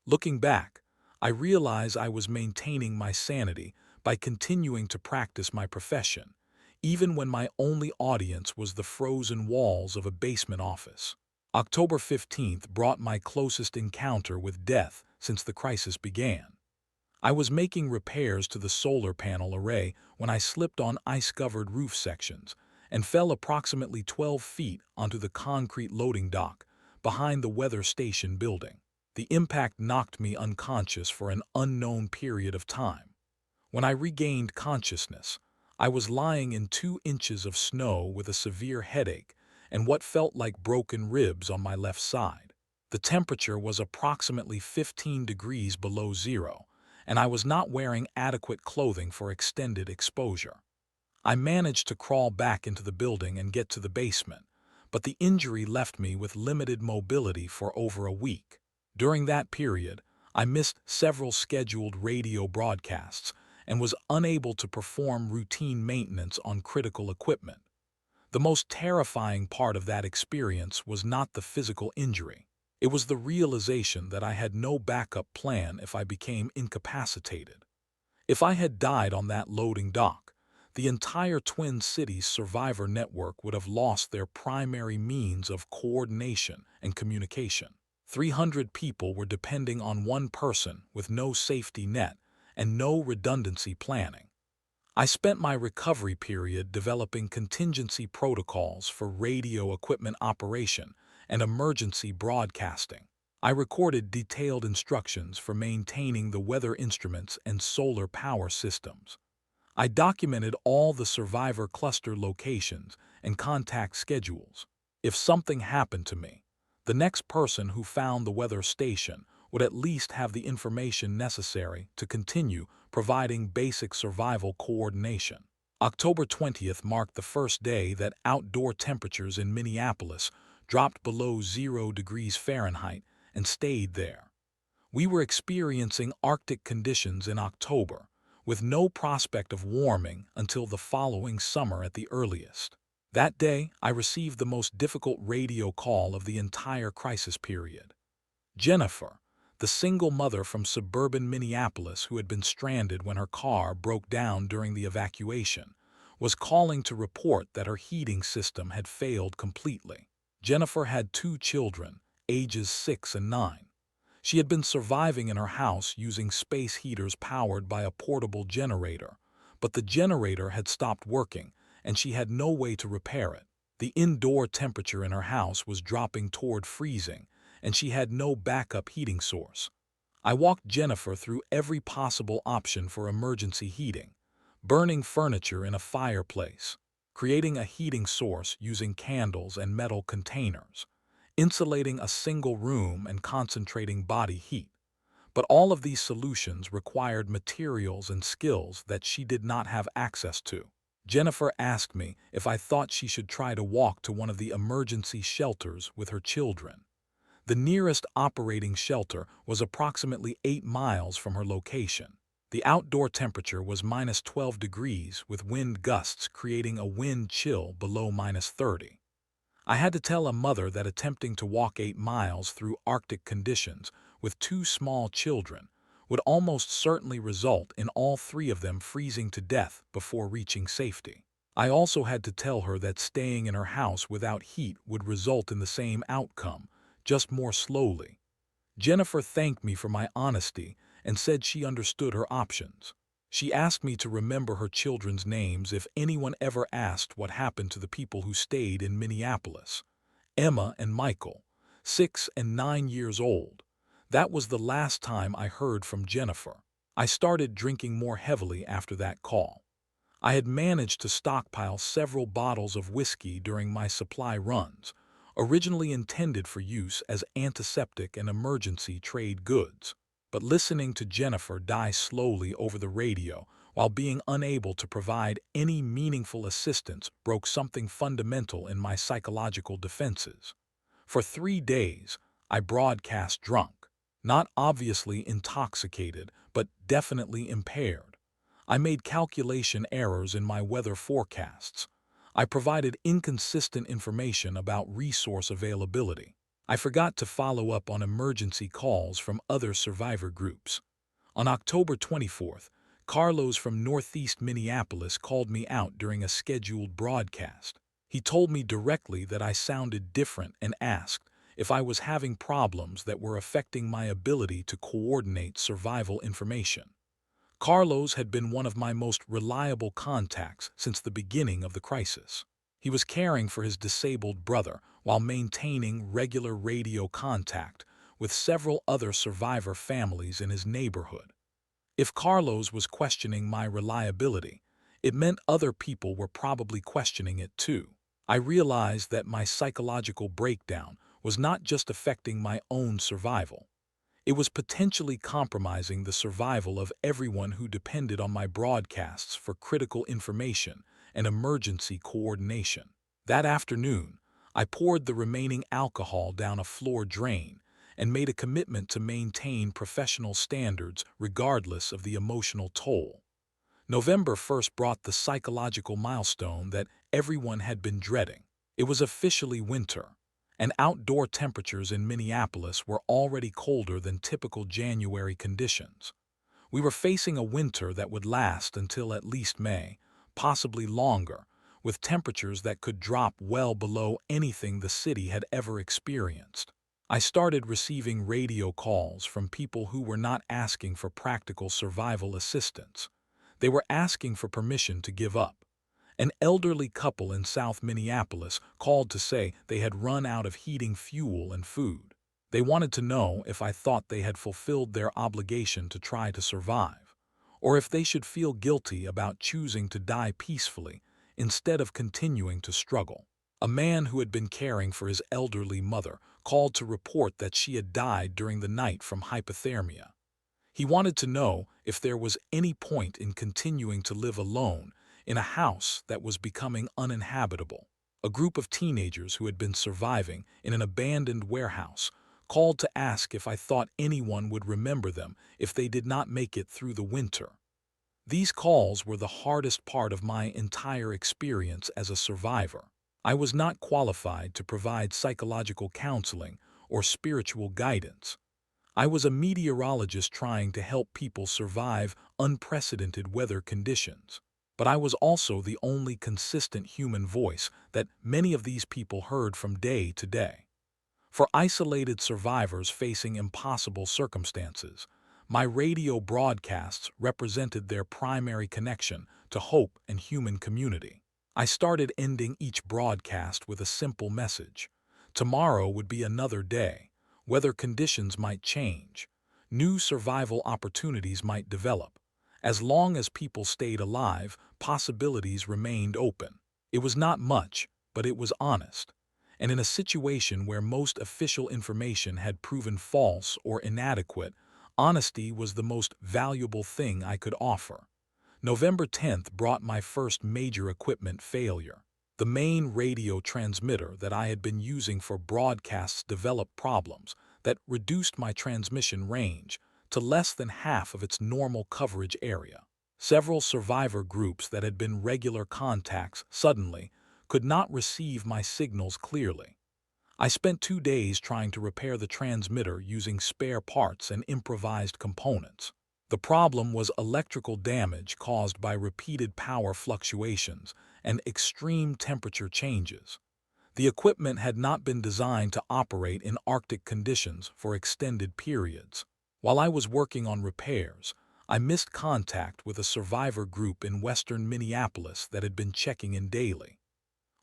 Looking back, I realize I was maintaining my sanity by continuing to practice my profession, even when my only audience was the frozen walls of a basement office. October 15th brought my closest encounter with death since the crisis began. I was making repairs to the solar panel array when I slipped on ice-covered roof sections and fell approximately 12 feet onto the concrete loading dock behind the weather station building. The impact knocked me unconscious for an unknown period of time. When I regained consciousness, I was lying in 2 inches of snow with a severe headache and what felt like broken ribs on my left side. The temperature was approximately 15 degrees below zero, and I was not wearing adequate clothing for extended exposure. I managed to crawl back into the building and get to the basement, but the injury left me with limited mobility for over a week. During that period, I missed several scheduled radio broadcasts and was unable to perform routine maintenance on critical equipment. The most terrifying part of that experience was not the physical injury. It was the realization that I had no backup plan if I became incapacitated. If I had died on that loading dock, the entire Twin Cities survivor network would have lost their primary means of coordination and communication. 300 people were depending on one person with no safety net and no redundancy planning. I spent my recovery period developing contingency protocols for radio equipment operation and emergency broadcasting. I recorded detailed instructions for maintaining the weather instruments and solar power systems. I documented all the survivor cluster locations and contact schedules. If something happened to me, the next person who found the weather station would at least have the information necessary to continue providing basic survival coordination. October 20th marked the first day that outdoor temperatures in Minneapolis dropped below 0 degrees Fahrenheit and stayed there. We were experiencing Arctic conditions in October, with no prospect of warming until the following summer at the earliest. That day, I received the most difficult radio call of the entire crisis period. Jennifer, the single mother from suburban Minneapolis who had been stranded when her car broke down during the evacuation, was calling to report that her heating system had failed completely. Jennifer had 2 children, ages 6 and 9. She had been surviving in her house using space heaters powered by a portable generator, but the generator had stopped working and she had no way to repair it. The indoor temperature in her house was dropping toward freezing, and she had no backup heating source. I walked Jennifer through every possible option for emergency heating: burning furniture in a fireplace, creating a heating source using candles and metal containers, insulating a single room and concentrating body heat. But all of these solutions required materials and skills that she did not have access to. Jennifer asked me if I thought she should try to walk to one of the emergency shelters with her children. The nearest operating shelter was approximately 8 miles from her location. The outdoor temperature was -12 degrees with wind gusts creating a wind chill below -30. I had to tell a mother that attempting to walk 8 miles through Arctic conditions with 2 small children would almost certainly result in all 3 of them freezing to death before reaching safety. I also had to tell her that staying in her house without heat would result in the same outcome, just more slowly. Jennifer thanked me for my honesty and said she understood her options. She asked me to remember her children's names if anyone ever asked what happened to the people who stayed in Minneapolis. Emma and Michael, 6 and 9 years old. That was the last time I heard from Jennifer. I started drinking more heavily after that call. I had managed to stockpile several bottles of whiskey during my supply runs, originally intended for use as antiseptic and emergency trade goods. But listening to Jennifer die slowly over the radio while being unable to provide any meaningful assistance broke something fundamental in my psychological defenses. For 3 days, I broadcast drunk, not obviously intoxicated, but definitely impaired. I made calculation errors in my weather forecasts. I provided inconsistent information about resource availability. I forgot to follow up on emergency calls from other survivor groups. On October 24th, Carlos from Northeast Minneapolis called me out during a scheduled broadcast. He told me directly that I sounded different and asked if I was having problems that were affecting my ability to coordinate survival information. Carlos had been one of my most reliable contacts since the beginning of the crisis. He was caring for his disabled brother while maintaining regular radio contact with several other survivor families in his neighborhood. If Carlos was questioning my reliability, it meant other people were probably questioning it too. I realized that my psychological breakdown was not just affecting my own survival. It was potentially compromising the survival of everyone who depended on my broadcasts for critical information and emergency coordination. That afternoon, I poured the remaining alcohol down a floor drain and made a commitment to maintain professional standards regardless of the emotional toll. November 1st brought the psychological milestone that everyone had been dreading. It was officially winter, and outdoor temperatures in Minneapolis were already colder than typical January conditions. We were facing a winter that would last until at least May, possibly longer, with temperatures that could drop well below anything the city had ever experienced. I started receiving radio calls from people who were not asking for practical survival assistance. They were asking for permission to give up. An elderly couple in South Minneapolis called to say they had run out of heating fuel and food. They wanted to know if I thought they had fulfilled their obligation to try to survive, or if they should feel guilty about choosing to die peacefully instead of continuing to struggle. A man who had been caring for his elderly mother called to report that she had died during the night from hypothermia. He wanted to know if there was any point in continuing to live alone in a house that was becoming uninhabitable. A group of teenagers who had been surviving in an abandoned warehouse called to ask if I thought anyone would remember them if they did not make it through the winter. These calls were the hardest part of my entire experience as a survivor. I was not qualified to provide psychological counseling or spiritual guidance. I was a meteorologist trying to help people survive unprecedented weather conditions. But I was also the only consistent human voice that many of these people heard from day to day. For isolated survivors facing impossible circumstances, my radio broadcasts represented their primary connection to hope and human community. I started ending each broadcast with a simple message. Tomorrow would be another day. Weather conditions might change. New survival opportunities might develop. As long as people stayed alive, possibilities remained open. It was not much, but it was honest. And in a situation where most official information had proven false or inadequate, honesty was the most valuable thing I could offer. November 10th brought my first major equipment failure. The main radio transmitter that I had been using for broadcasts developed problems that reduced my transmission range, to less than half of its normal coverage area. Several survivor groups that had been regular contacts suddenly could not receive my signals clearly. I spent 2 days trying to repair the transmitter using spare parts and improvised components. The problem was electrical damage caused by repeated power fluctuations and extreme temperature changes. The equipment had not been designed to operate in Arctic conditions for extended periods. While I was working on repairs, I missed contact with a survivor group in western Minneapolis that had been checking in daily.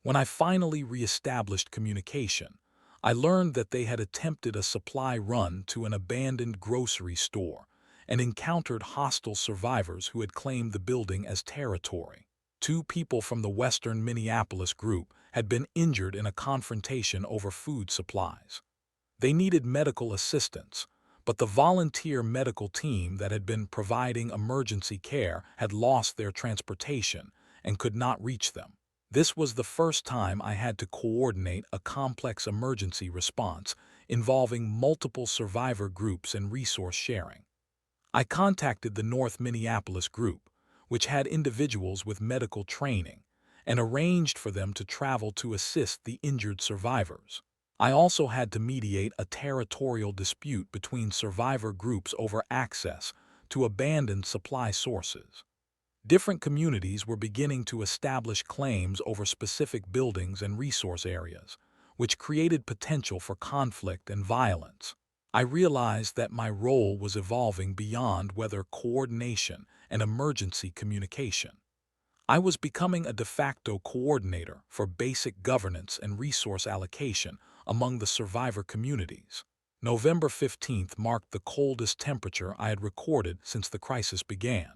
When I finally reestablished communication, I learned that they had attempted a supply run to an abandoned grocery store and encountered hostile survivors who had claimed the building as territory. 2 people from the western Minneapolis group had been injured in a confrontation over food supplies. They needed medical assistance, but the volunteer medical team that had been providing emergency care had lost their transportation and could not reach them. This was the first time I had to coordinate a complex emergency response involving multiple survivor groups and resource sharing. I contacted the North Minneapolis group, which had individuals with medical training, and arranged for them to travel to assist the injured survivors. I also had to mediate a territorial dispute between survivor groups over access to abandoned supply sources. Different communities were beginning to establish claims over specific buildings and resource areas, which created potential for conflict and violence. I realized that my role was evolving beyond weather coordination and emergency communication. I was becoming a de facto coordinator for basic governance and resource allocation among the survivor communities. November 15th marked the coldest temperature I had recorded since the crisis began.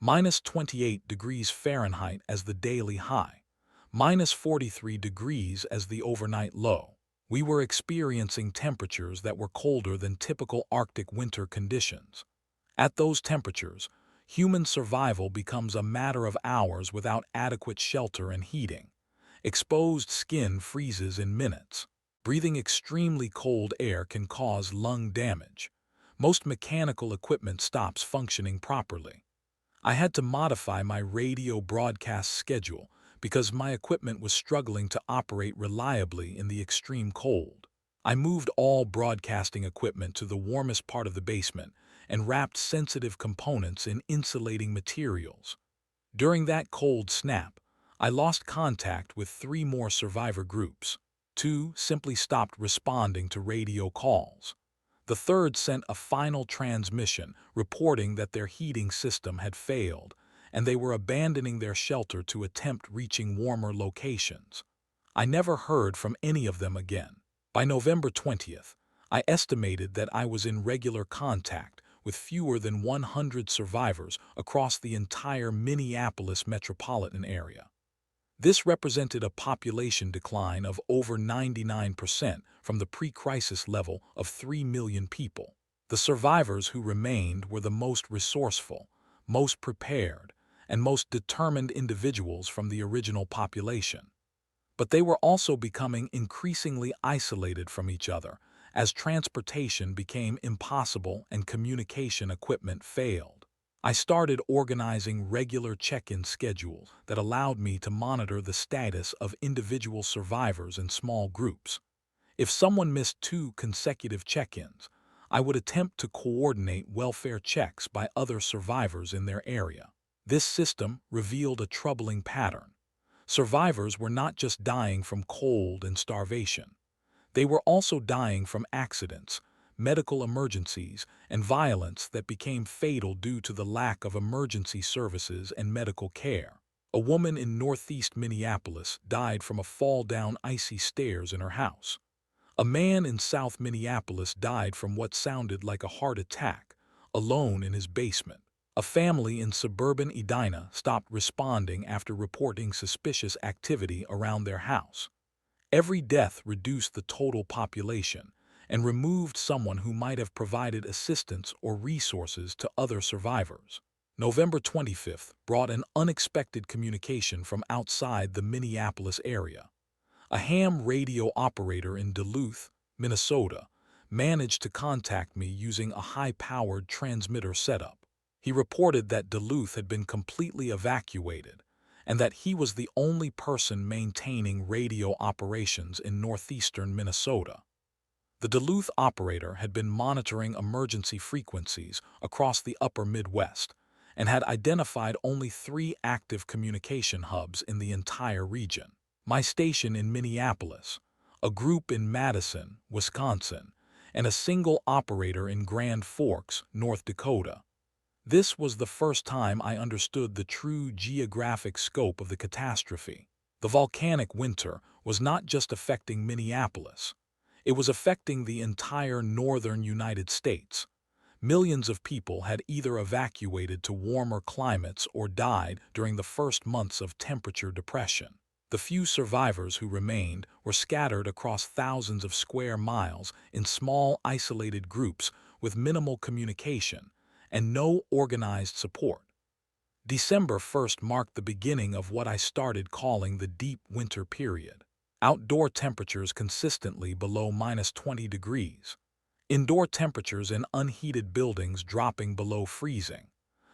-28 degrees Fahrenheit as the daily high, -43 degrees as the overnight low. We were experiencing temperatures that were colder than typical Arctic winter conditions. At those temperatures, human survival becomes a matter of hours without adequate shelter and heating. Exposed skin freezes in minutes. Breathing extremely cold air can cause lung damage. Most mechanical equipment stops functioning properly. I had to modify my radio broadcast schedule because my equipment was struggling to operate reliably in the extreme cold. I moved all broadcasting equipment to the warmest part of the basement and wrapped sensitive components in insulating materials. During that cold snap, I lost contact with 3 more survivor groups. 2 simply stopped responding to radio calls. The third sent a final transmission reporting that their heating system had failed and they were abandoning their shelter to attempt reaching warmer locations. I never heard from any of them again. By November 20th, I estimated that I was in regular contact with fewer than 100 survivors across the entire Minneapolis metropolitan area. This represented a population decline of over 99% from the pre-crisis level of 3 million people. The survivors who remained were the most resourceful, most prepared, and most determined individuals from the original population. But they were also becoming increasingly isolated from each other as transportation became impossible and communication equipment failed. I started organizing regular check-in schedules that allowed me to monitor the status of individual survivors in small groups. If someone missed 2 consecutive check-ins, I would attempt to coordinate welfare checks by other survivors in their area. This system revealed a troubling pattern. Survivors were not just dying from cold and starvation. They were also dying from accidents, medical emergencies, and violence that became fatal due to the lack of emergency services and medical care. A woman in northeast Minneapolis died from a fall down icy stairs in her house. A man in South Minneapolis died from what sounded like a heart attack, alone in his basement. A family in suburban Edina stopped responding after reporting suspicious activity around their house. Every death reduced the total population and removed someone who might have provided assistance or resources to other survivors. November 25th brought an unexpected communication from outside the Minneapolis area. A ham radio operator in Duluth, Minnesota, managed to contact me using a high-powered transmitter setup. He reported that Duluth had been completely evacuated and that he was the only person maintaining radio operations in northeastern Minnesota. The Duluth operator had been monitoring emergency frequencies across the upper Midwest and had identified only 3 active communication hubs in the entire region. My station in Minneapolis, a group in Madison, Wisconsin, and a single operator in Grand Forks, North Dakota. This was the first time I understood the true geographic scope of the catastrophe. The volcanic winter was not just affecting Minneapolis. It was affecting the entire northern United States. Millions of people had either evacuated to warmer climates or died during the first months of temperature depression. The few survivors who remained were scattered across thousands of square miles in small, isolated groups with minimal communication and no organized support. December 1st marked the beginning of what I started calling the deep winter period. Outdoor temperatures consistently below -20 degrees. Indoor temperatures in unheated buildings dropping below freezing.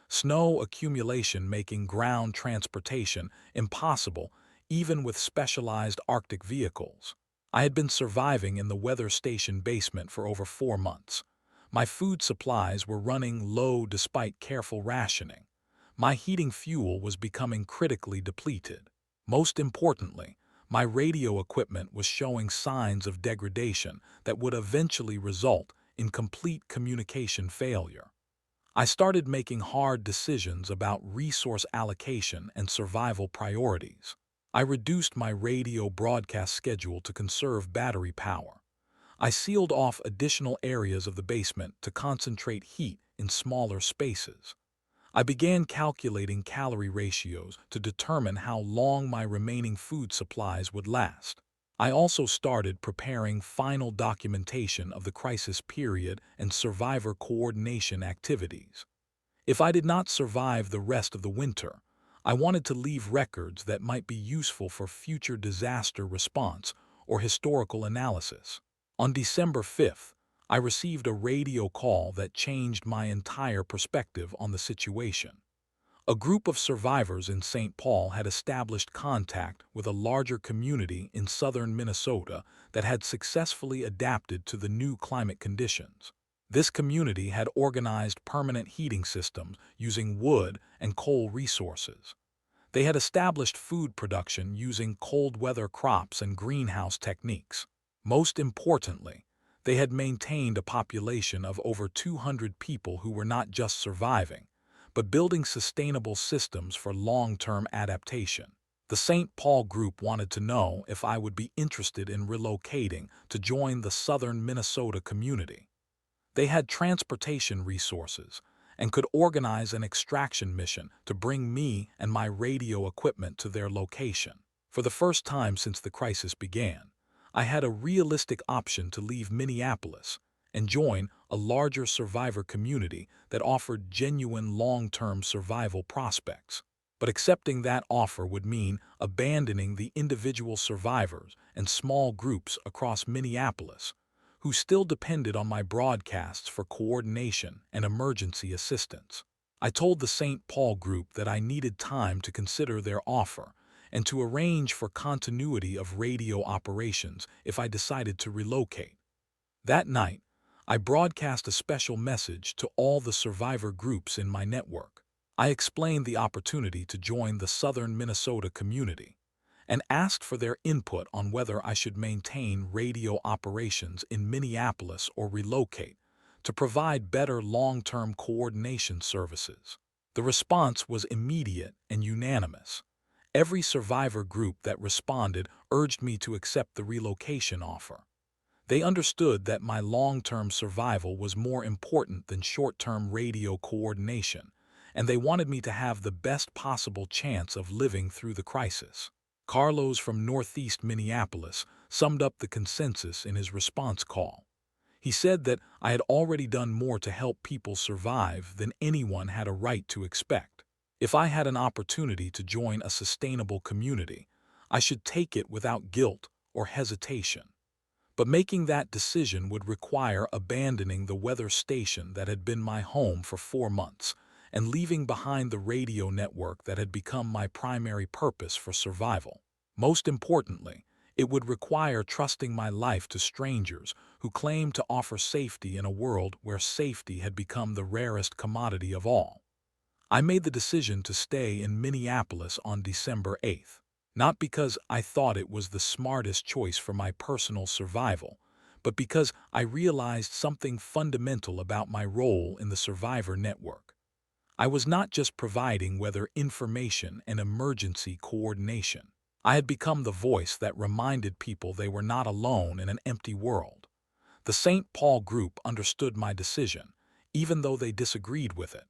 Snow accumulation making ground transportation impossible even with specialized Arctic vehicles. I had been surviving in the weather station basement for over 4 months. My food supplies were running low despite careful rationing. My heating fuel was becoming critically depleted. Most importantly, my radio equipment was showing signs of degradation that would eventually result in complete communication failure. I started making hard decisions about resource allocation and survival priorities. I reduced my radio broadcast schedule to conserve battery power. I sealed off additional areas of the basement to concentrate heat in smaller spaces. I began calculating calorie ratios to determine how long my remaining food supplies would last. I also started preparing final documentation of the crisis period and survivor coordination activities. If I did not survive the rest of the winter, I wanted to leave records that might be useful for future disaster response or historical analysis. On December 5th, I received a radio call that changed my entire perspective on the situation. A group of survivors in St. Paul had established contact with a larger community in southern Minnesota that had successfully adapted to the new climate conditions. This community had organized permanent heating systems using wood and coal resources. They had established food production using cold weather crops and greenhouse techniques. Most importantly, they had maintained a population of over 200 people who were not just surviving, but building sustainable systems for long-term adaptation. The St. Paul group wanted to know if I would be interested in relocating to join the southern Minnesota community. They had transportation resources and could organize an extraction mission to bring me and my radio equipment to their location. For the first time since the crisis began, I had a realistic option to leave Minneapolis and join a larger survivor community that offered genuine long-term survival prospects. But accepting that offer would mean abandoning the individual survivors and small groups across Minneapolis who still depended on my broadcasts for coordination and emergency assistance. I told the St. Paul group that I needed time to consider their offer and to arrange for continuity of radio operations if I decided to relocate. That night, I broadcast a special message to all the survivor groups in my network. I explained the opportunity to join the southern Minnesota community and asked for their input on whether I should maintain radio operations in Minneapolis or relocate to provide better long-term coordination services. The response was immediate and unanimous. Every survivor group that responded urged me to accept the relocation offer. They understood that my long-term survival was more important than short-term radio coordination, and they wanted me to have the best possible chance of living through the crisis. Carlos from Northeast Minneapolis summed up the consensus in his response call. He said that I had already done more to help people survive than anyone had a right to expect. If I had an opportunity to join a sustainable community, I should take it without guilt or hesitation. But making that decision would require abandoning the weather station that had been my home for 4 months and leaving behind the radio network that had become my primary purpose for survival. Most importantly, it would require trusting my life to strangers who claimed to offer safety in a world where safety had become the rarest commodity of all. I made the decision to stay in Minneapolis on December 8th, not because I thought it was the smartest choice for my personal survival, but because I realized something fundamental about my role in the survivor network. I was not just providing weather information and emergency coordination. I had become the voice that reminded people they were not alone in an empty world. The St. Paul group understood my decision, even though they disagreed with it.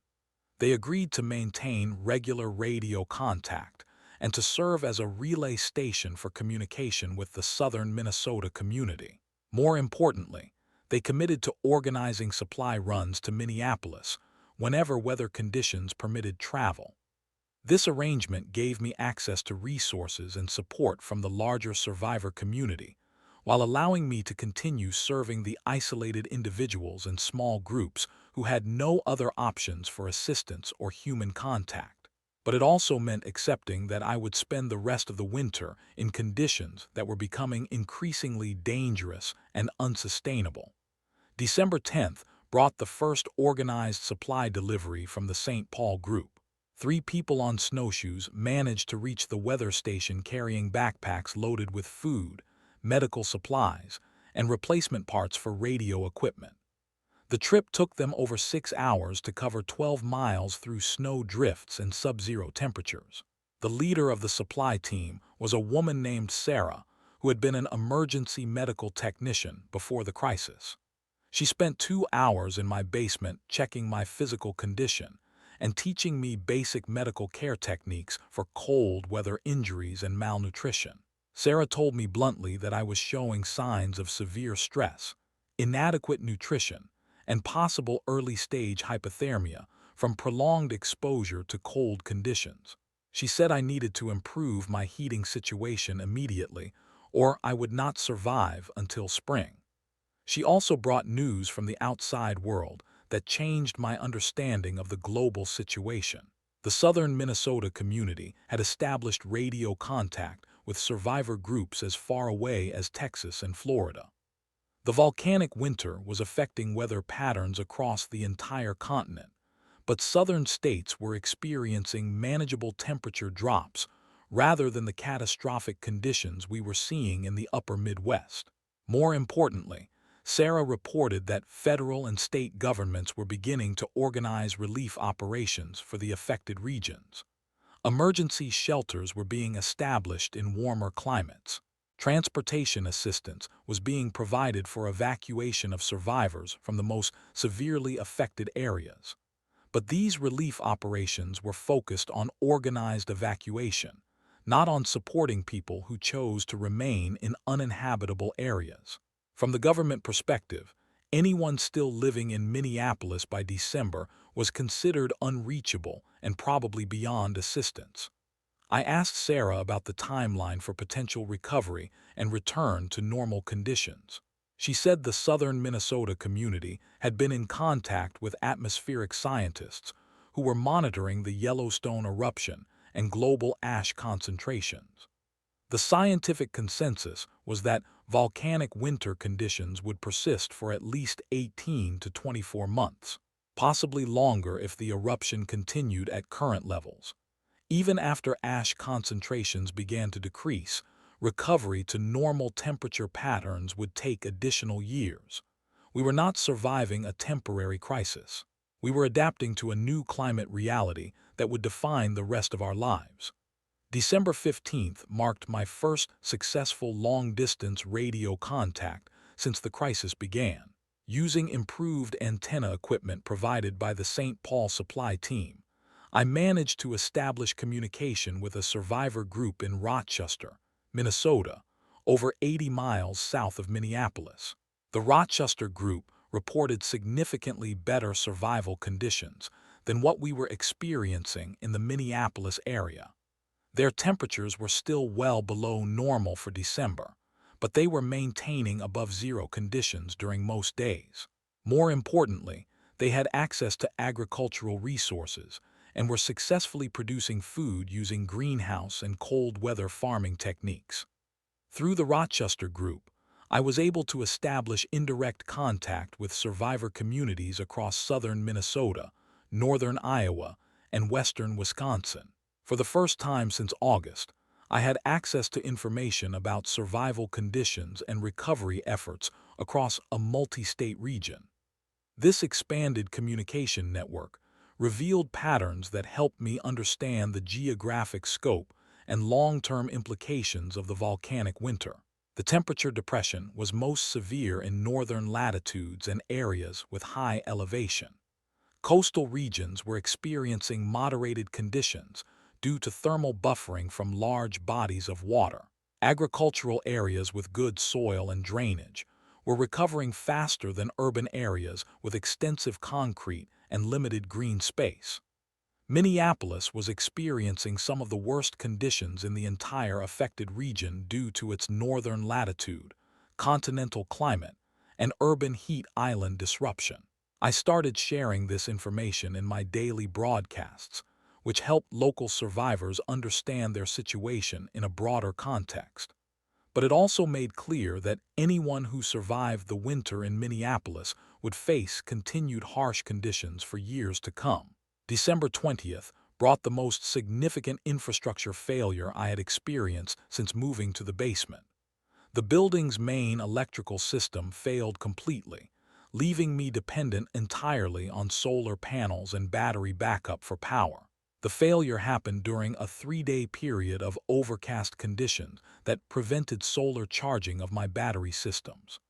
They agreed to maintain regular radio contact and to serve as a relay station for communication with the southern Minnesota community. More importantly, they committed to organizing supply runs to Minneapolis whenever weather conditions permitted travel. This arrangement gave me access to resources and support from the larger survivor community, while allowing me to continue serving the isolated individuals and small groups who had no other options for assistance or human contact. But it also meant accepting that I would spend the rest of the winter in conditions that were becoming increasingly dangerous and unsustainable. December 10th brought the first organized supply delivery from the St. Paul group. 3 people on snowshoes managed to reach the weather station carrying backpacks loaded with food, medical supplies, and replacement parts for radio equipment. The trip took them over 6 hours to cover 12 miles through snow drifts and sub-zero temperatures. The leader of the supply team was a woman named Sarah, who had been an emergency medical technician before the crisis. She spent 2 hours in my basement checking my physical condition and teaching me basic medical care techniques for cold weather injuries and malnutrition. Sarah told me bluntly that I was showing signs of severe stress, inadequate nutrition, and possible early-stage hypothermia from prolonged exposure to cold conditions. She said I needed to improve my heating situation immediately, or I would not survive until spring. She also brought news from the outside world that changed my understanding of the global situation. The southern Minnesota community had established radio contact with survivor groups as far away as Texas and Florida. The volcanic winter was affecting weather patterns across the entire continent, but southern states were experiencing manageable temperature drops rather than the catastrophic conditions we were seeing in the upper Midwest. More importantly, Sarah reported that federal and state governments were beginning to organize relief operations for the affected regions. Emergency shelters were being established in warmer climates. Transportation assistance was being provided for evacuation of survivors from the most severely affected areas. But these relief operations were focused on organized evacuation, not on supporting people who chose to remain in uninhabitable areas. From the government perspective, anyone still living in Minneapolis by December was considered unreachable and probably beyond assistance. I asked Sarah about the timeline for potential recovery and return to normal conditions. She said the southern Minnesota community had been in contact with atmospheric scientists who were monitoring the Yellowstone eruption and global ash concentrations. The scientific consensus was that volcanic winter conditions would persist for at least 18 to 24 months, possibly longer if the eruption continued at current levels. Even after ash concentrations began to decrease, recovery to normal temperature patterns would take additional years. We were not surviving a temporary crisis. We were adapting to a new climate reality that would define the rest of our lives. December 15th marked my first successful long-distance radio contact since the crisis began. Using improved antenna equipment provided by the St. Paul supply team, I managed to establish communication with a survivor group in Rochester, Minnesota, over 80 miles south of Minneapolis. The Rochester group reported significantly better survival conditions than what we were experiencing in the Minneapolis area. Their temperatures were still well below normal for December, but they were maintaining above zero conditions during most days. More importantly, they had access to agricultural resources and were successfully producing food using greenhouse and cold weather farming techniques. Through the Rochester Group, I was able to establish indirect contact with survivor communities across southern Minnesota, northern Iowa, and western Wisconsin. For the first time since August, I had access to information about survival conditions and recovery efforts across a multi-state region. This expanded communication network revealed patterns that helped me understand the geographic scope and long-term implications of the volcanic winter. The temperature depression was most severe in northern latitudes and areas with high elevation. Coastal regions were experiencing moderated conditions due to thermal buffering from large bodies of water. Agricultural areas with good soil and drainage were recovering faster than urban areas with extensive concrete and limited green space. Minneapolis was experiencing some of the worst conditions in the entire affected region due to its northern latitude, continental climate, and urban heat island disruption. I started sharing this information in my daily broadcasts, which helped local survivors understand their situation in a broader context. But it also made clear that anyone who survived the winter in Minneapolis would face continued harsh conditions for years to come. December 20th brought the most significant infrastructure failure I had experienced since moving to the basement. The building's main electrical system failed completely, leaving me dependent entirely on solar panels and battery backup for power. The failure happened during a 3-day period of overcast conditions that prevented solar charging of my battery systems.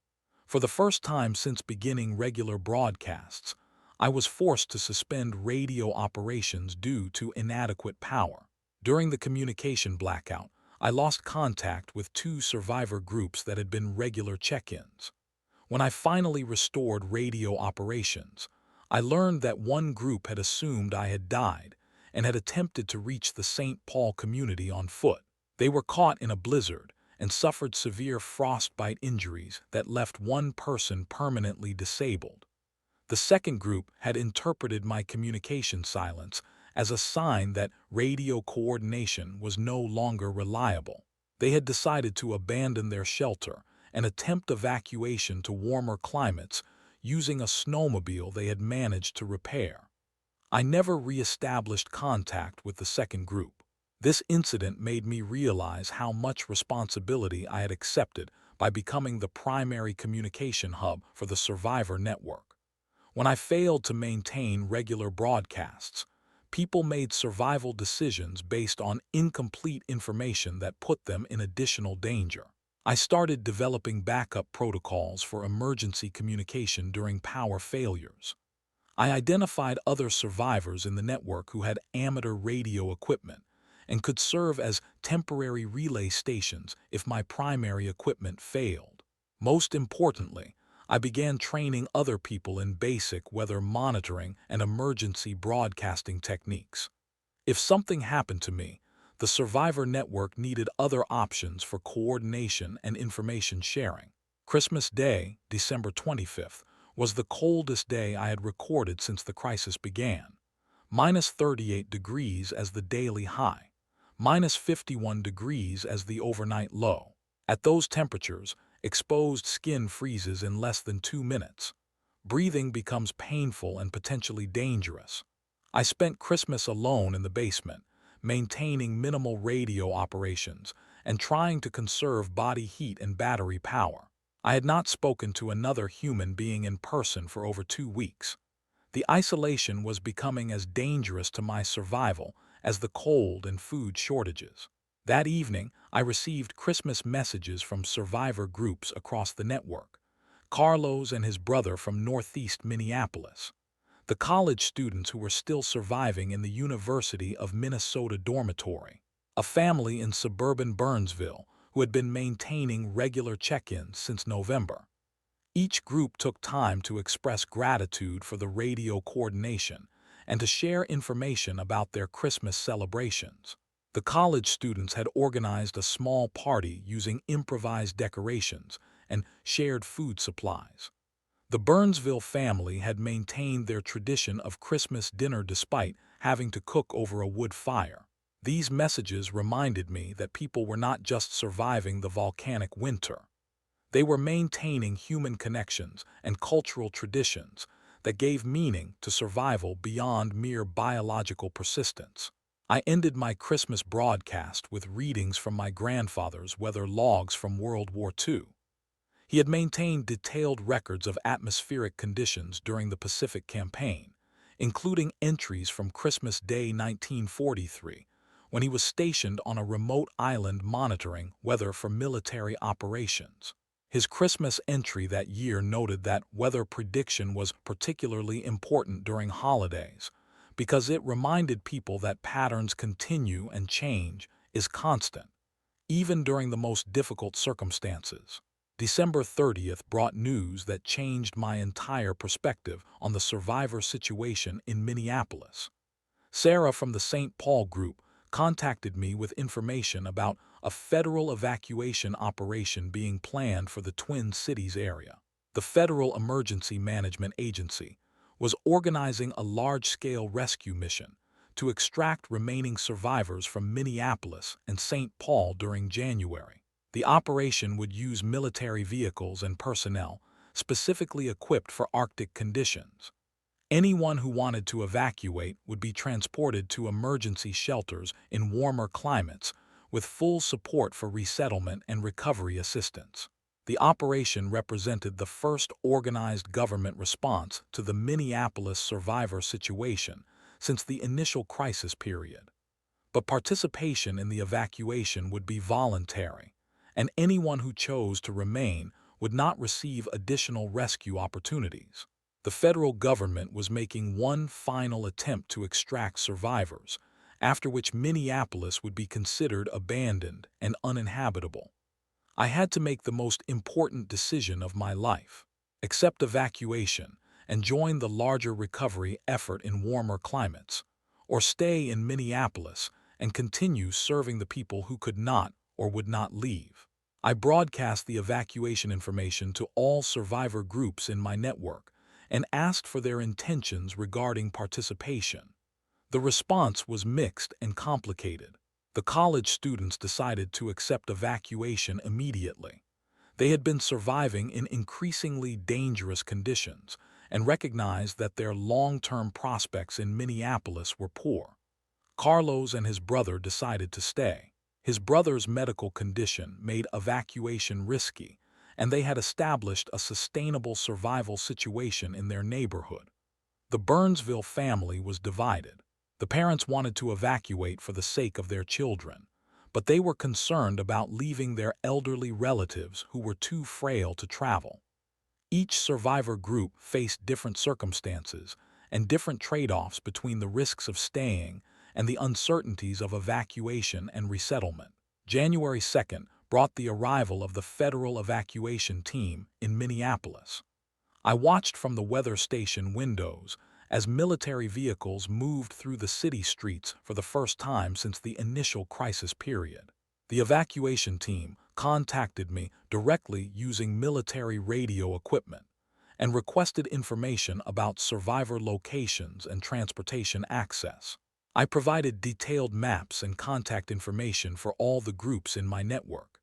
For the first time since beginning regular broadcasts, I was forced to suspend radio operations due to inadequate power. During the communication blackout, I lost contact with 2 survivor groups that had been regular check-ins. When I finally restored radio operations, I learned that one group had assumed I had died and had attempted to reach the St. Paul community on foot. They were caught in a blizzard and suffered severe frostbite injuries that left one person permanently disabled. The second group had interpreted my communication silence as a sign that radio coordination was no longer reliable. They had decided to abandon their shelter and attempt evacuation to warmer climates using a snowmobile they had managed to repair. I never re-established contact with the second group. This incident made me realize how much responsibility I had accepted by becoming the primary communication hub for the survivor network. When I failed to maintain regular broadcasts, people made survival decisions based on incomplete information that put them in additional danger. I started developing backup protocols for emergency communication during power failures. I identified other survivors in the network who had amateur radio equipment and could serve as temporary relay stations if my primary equipment failed. Most importantly, I began training other people in basic weather monitoring and emergency broadcasting techniques. If something happened to me, the survivor network needed other options for coordination and information sharing. Christmas Day, December 25th, was the coldest day I had recorded since the crisis began. -38 degrees as the daily high, -51 degrees as the overnight low. At those temperatures, exposed skin freezes in less than 2 minutes. Breathing becomes painful and potentially dangerous. I spent Christmas alone in the basement, maintaining minimal radio operations and trying to conserve body heat and battery power. I had not spoken to another human being in person for over 2 weeks. The isolation was becoming as dangerous to my survival as the cold and food shortages. That evening, I received Christmas messages from survivor groups across the network. Carlos and his brother from Northeast Minneapolis. The college students who were still surviving in the University of Minnesota dormitory. A family in suburban Burnsville who had been maintaining regular check-ins since November. Each group took time to express gratitude for the radio coordination and to share information about their Christmas celebrations. The college students had organized a small party using improvised decorations and shared food supplies. The Burnsville family had maintained their tradition of Christmas dinner despite having to cook over a wood fire. These messages reminded me that people were not just surviving the volcanic winter. They were maintaining human connections and cultural traditions that gave meaning to survival beyond mere biological persistence. I ended my Christmas broadcast with readings from my grandfather's weather logs from World War II. He had maintained detailed records of atmospheric conditions during the Pacific Campaign, including entries from Christmas Day 1943, when he was stationed on a remote island monitoring weather for military operations. His Christmas entry that year noted that weather prediction was particularly important during holidays because it reminded people that patterns continue and change is constant, even during the most difficult circumstances. December 30th brought news that changed my entire perspective on the survivor situation in Minneapolis. Sarah from the St. Paul group contacted me with information about a federal evacuation operation being planned for the Twin Cities area. The Federal Emergency Management Agency was organizing a large-scale rescue mission to extract remaining survivors from Minneapolis and St. Paul during January. The operation would use military vehicles and personnel specifically equipped for Arctic conditions. Anyone who wanted to evacuate would be transported to emergency shelters in warmer climates with full support for resettlement and recovery assistance. The operation represented the first organized government response to the Minneapolis survivor situation since the initial crisis period. But participation in the evacuation would be voluntary, and anyone who chose to remain would not receive additional rescue opportunities. The federal government was making one final attempt to extract survivors, after which Minneapolis would be considered abandoned and uninhabitable. I had to make the most important decision of my life: accept evacuation and join the larger recovery effort in warmer climates, or stay in Minneapolis and continue serving the people who could not or would not leave. I broadcast the evacuation information to all survivor groups in my network and asked for their intentions regarding participation. The response was mixed and complicated. The college students decided to accept evacuation immediately. They had been surviving in increasingly dangerous conditions and recognized that their long-term prospects in Minneapolis were poor. Carlos and his brother decided to stay. His brother's medical condition made evacuation risky, and they had established a sustainable survival situation in their neighborhood. The Burnsville family was divided. The parents wanted to evacuate for the sake of their children, but they were concerned about leaving their elderly relatives who were too frail to travel. Each survivor group faced different circumstances and different trade-offs between the risks of staying and the uncertainties of evacuation and resettlement. January 2nd brought the arrival of the federal evacuation team in Minneapolis. I watched from the weather station windows as military vehicles moved through the city streets for the first time since the initial crisis period. The evacuation team contacted me directly using military radio equipment and requested information about survivor locations and transportation access. I provided detailed maps and contact information for all the groups in my network.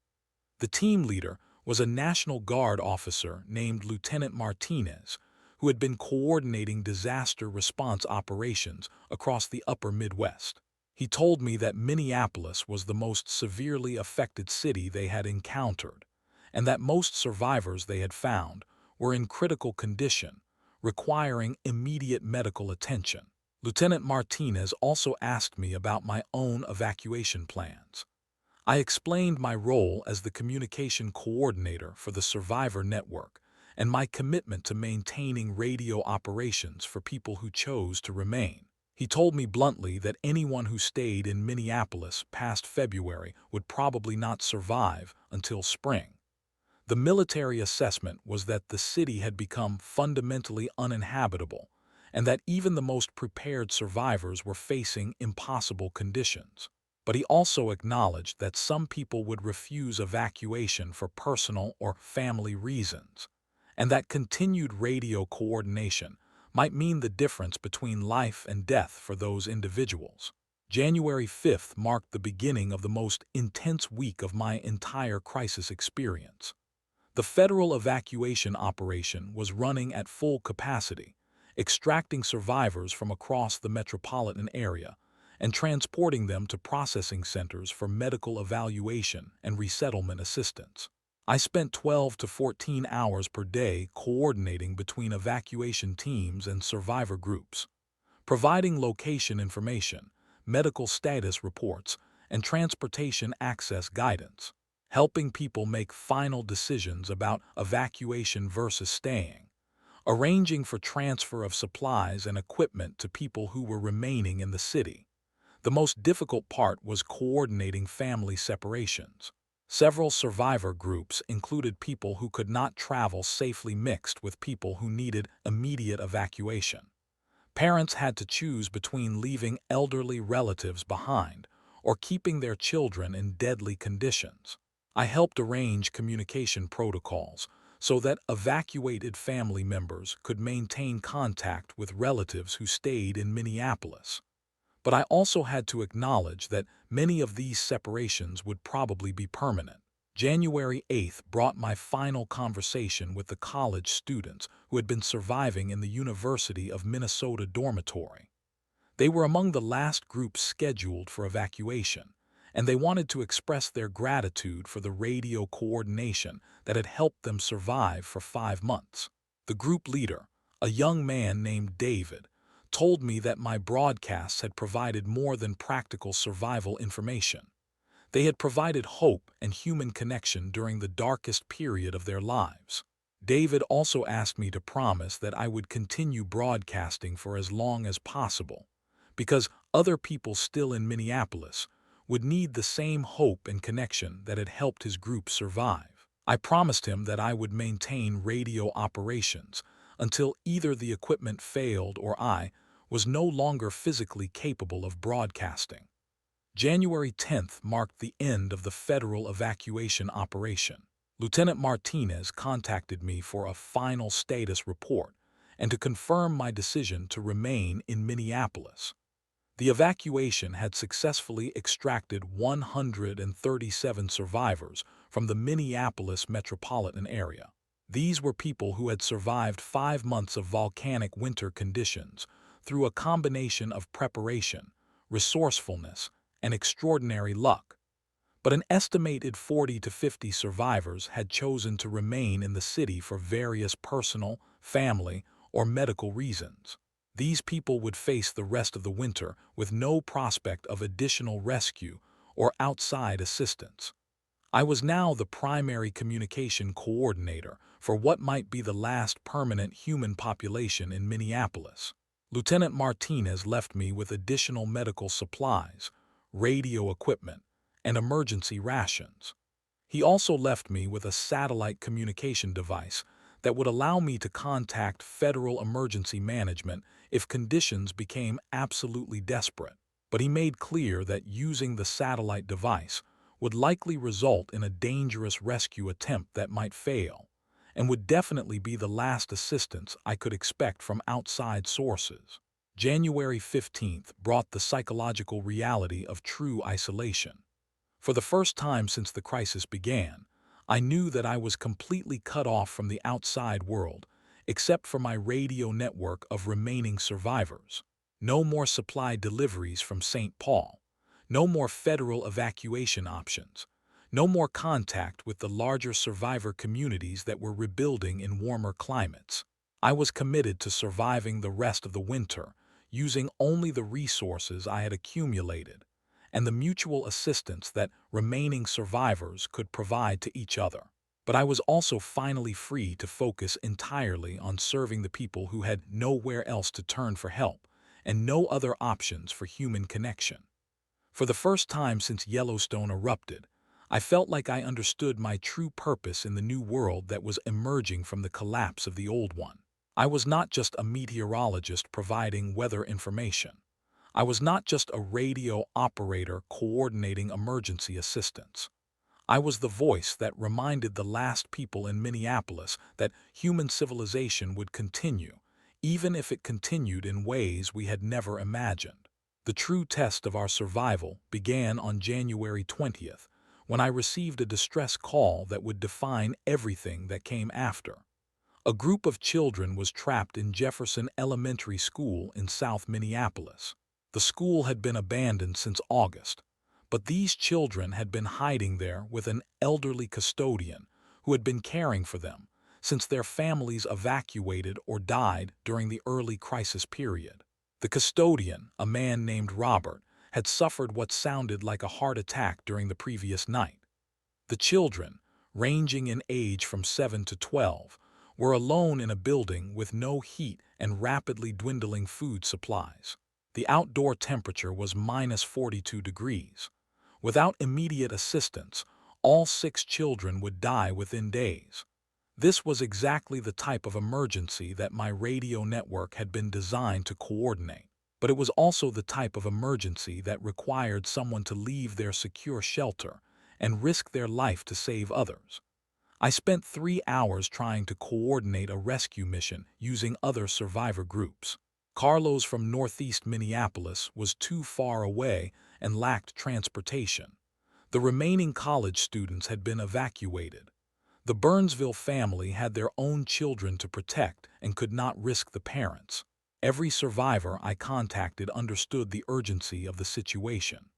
The team leader was a National Guard officer named Lieutenant Martinez, who had been coordinating disaster response operations across the upper Midwest. He told me that Minneapolis was the most severely affected city they had encountered, and that most survivors they had found were in critical condition, requiring immediate medical attention. Lieutenant Martinez also asked me about my own evacuation plans. I explained my role as the communication coordinator for the survivor network and my commitment to maintaining radio operations for people who chose to remain. He told me bluntly that anyone who stayed in Minneapolis past February would probably not survive until spring. The military assessment was that the city had become fundamentally uninhabitable, and that even the most prepared survivors were facing impossible conditions. But he also acknowledged that some people would refuse evacuation for personal or family reasons, and that continued radio coordination might mean the difference between life and death for those individuals. January 5th marked the beginning of the most intense week of my entire crisis experience. The federal evacuation operation was running at full capacity, extracting survivors from across the metropolitan area and transporting them to processing centers for medical evaluation and resettlement assistance. I spent 12 to 14 hours per day coordinating between evacuation teams and survivor groups, providing location information, medical status reports, and transportation access guidance, helping people make final decisions about evacuation versus staying, arranging for transfer of supplies and equipment to people who were remaining in the city. The most difficult part was coordinating family separations. Several survivor groups included people who could not travel safely mixed with people who needed immediate evacuation. Parents had to choose between leaving elderly relatives behind or keeping their children in deadly conditions. I helped arrange communication protocols so that evacuated family members could maintain contact with relatives who stayed in Minneapolis. But I also had to acknowledge that many of these separations would probably be permanent. January 8th brought my final conversation with the college students who had been surviving in the University of Minnesota dormitory. They were among the last groups scheduled for evacuation, and they wanted to express their gratitude for the radio coordination that had helped them survive for 5 months. The group leader, a young man named David, told me that my broadcasts had provided more than practical survival information. They had provided hope and human connection during the darkest period of their lives. David also asked me to promise that I would continue broadcasting for as long as possible, because other people still in Minneapolis would need the same hope and connection that had helped his group survive. I promised him that I would maintain radio operations until either the equipment failed or I was no longer physically capable of broadcasting. January 10th marked the end of the federal evacuation operation. Lieutenant Martinez contacted me for a final status report and to confirm my decision to remain in Minneapolis. The evacuation had successfully extracted 137 survivors from the Minneapolis metropolitan area. These were people who had survived 5 months of volcanic winter conditions through a combination of preparation, resourcefulness, and extraordinary luck. But an estimated 40 to 50 survivors had chosen to remain in the city for various personal, family, or medical reasons. These people would face the rest of the winter with no prospect of additional rescue or outside assistance. I was now the primary communication coordinator for what might be the last permanent human population in Minneapolis. Lieutenant Martinez left me with additional medical supplies, radio equipment, and emergency rations. He also left me with a satellite communication device that would allow me to contact federal emergency management if conditions became absolutely desperate. But he made clear that using the satellite device would likely result in a dangerous rescue attempt that might fail, and would definitely be the last assistance I could expect from outside sources. January 15th brought the psychological reality of true isolation. For the first time since the crisis began, I knew that I was completely cut off from the outside world, except for my radio network of remaining survivors. No more supply deliveries from St. Paul. No more federal evacuation options. No more contact with the larger survivor communities that were rebuilding in warmer climates. I was committed to surviving the rest of the winter, using only the resources I had accumulated and the mutual assistance that remaining survivors could provide to each other. But I was also finally free to focus entirely on serving the people who had nowhere else to turn for help and no other options for human connection. For the first time since Yellowstone erupted, I felt like I understood my true purpose in the new world that was emerging from the collapse of the old one. I was not just a meteorologist providing weather information. I was not just a radio operator coordinating emergency assistance. I was the voice that reminded the last people in Minneapolis that human civilization would continue, even if it continued in ways we had never imagined. The true test of our survival began on January 20th, when I received a distress call that would define everything that came after. A group of children was trapped in Jefferson Elementary School in South Minneapolis. The school had been abandoned since August, but these children had been hiding there with an elderly custodian who had been caring for them since their families evacuated or died during the early crisis period. The custodian, a man named Robert, had suffered what sounded like a heart attack during the previous night. The children, ranging in age from 7 to 12, were alone in a building with no heat and rapidly dwindling food supplies. The outdoor temperature was minus 42 degrees. Without immediate assistance, all 6 children would die within days. This was exactly the type of emergency that my radio network had been designed to coordinate. But it was also the type of emergency that required someone to leave their secure shelter and risk their life to save others. I spent 3 hours trying to coordinate a rescue mission using other survivor groups. Carlos from northeast Minneapolis was too far away and lacked transportation. The remaining college students had been evacuated. The Burnsville family had their own children to protect and could not risk the parents. Every survivor I contacted understood the urgency of the situation.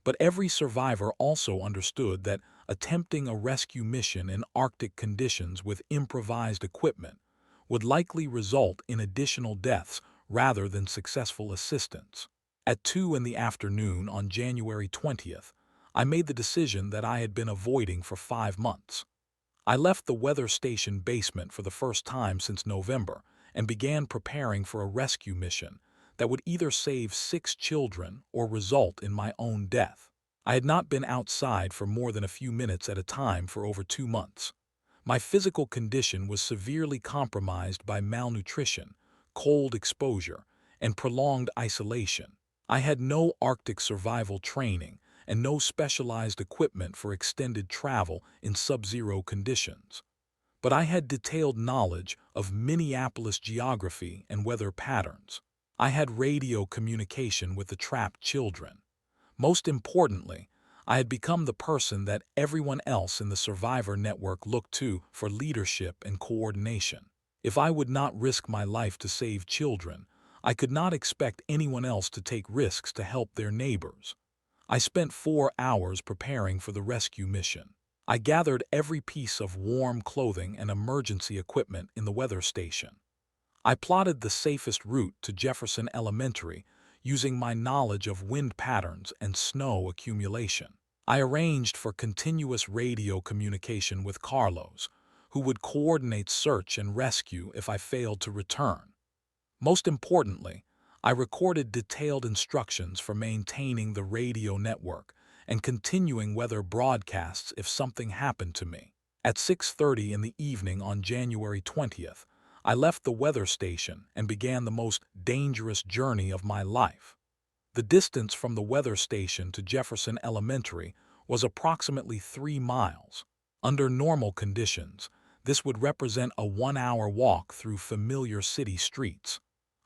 But every survivor also understood that attempting a rescue mission in Arctic conditions with improvised equipment would likely result in additional deaths rather than successful assistance. At 2 in the afternoon on January 20th, I made the decision that I had been avoiding for 5 months. I left the weather station basement for the first time since November and began preparing for a rescue mission that would either save 6 children or result in my own death. I had not been outside for more than a few minutes at a time for over 2 months. My physical condition was severely compromised by malnutrition, cold exposure, and prolonged isolation. I had no Arctic survival training and no specialized equipment for extended travel in sub-zero conditions. But I had detailed knowledge of Minneapolis geography and weather patterns. I had radio communication with the trapped children. Most importantly, I had become the person that everyone else in the survivor network looked to for leadership and coordination. If I would not risk my life to save children, I could not expect anyone else to take risks to help their neighbors. I spent 4 hours preparing for the rescue mission. I gathered every piece of warm clothing and emergency equipment in the weather station. I plotted the safest route to Jefferson Elementary using my knowledge of wind patterns and snow accumulation. I arranged for continuous radio communication with Carlos, who would coordinate search and rescue if I failed to return. Most importantly, I recorded detailed instructions for maintaining the radio network and continuing weather broadcasts if something happened to me. At 6:30 in the evening on January 20th, I left the weather station and began the most dangerous journey of my life. The distance from the weather station to Jefferson Elementary was approximately 3 miles. Under normal conditions, this would represent a 1-hour walk through familiar city streets.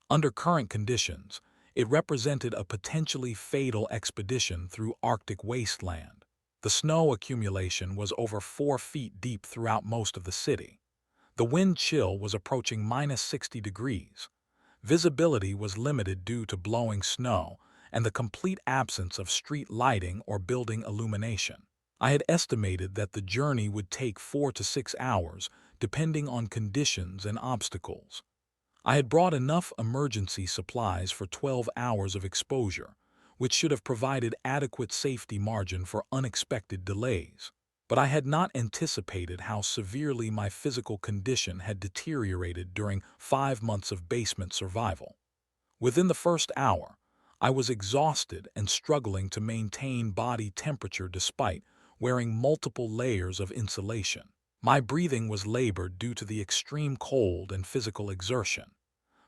Under current conditions, it represented a potentially fatal expedition through Arctic wasteland. The snow accumulation was over 4 feet deep throughout most of the city. The wind chill was approaching minus 60 degrees. Visibility was limited due to blowing snow and the complete absence of street lighting or building illumination. I had estimated that the journey would take 4 to 6 hours, depending on conditions and obstacles. I had brought enough emergency supplies for 12 hours of exposure, which should have provided adequate safety margin for unexpected delays. But I had not anticipated how severely my physical condition had deteriorated during 5 months of basement survival. Within the first hour, I was exhausted and struggling to maintain body temperature despite wearing multiple layers of insulation. My breathing was labored due to the extreme cold and physical exertion.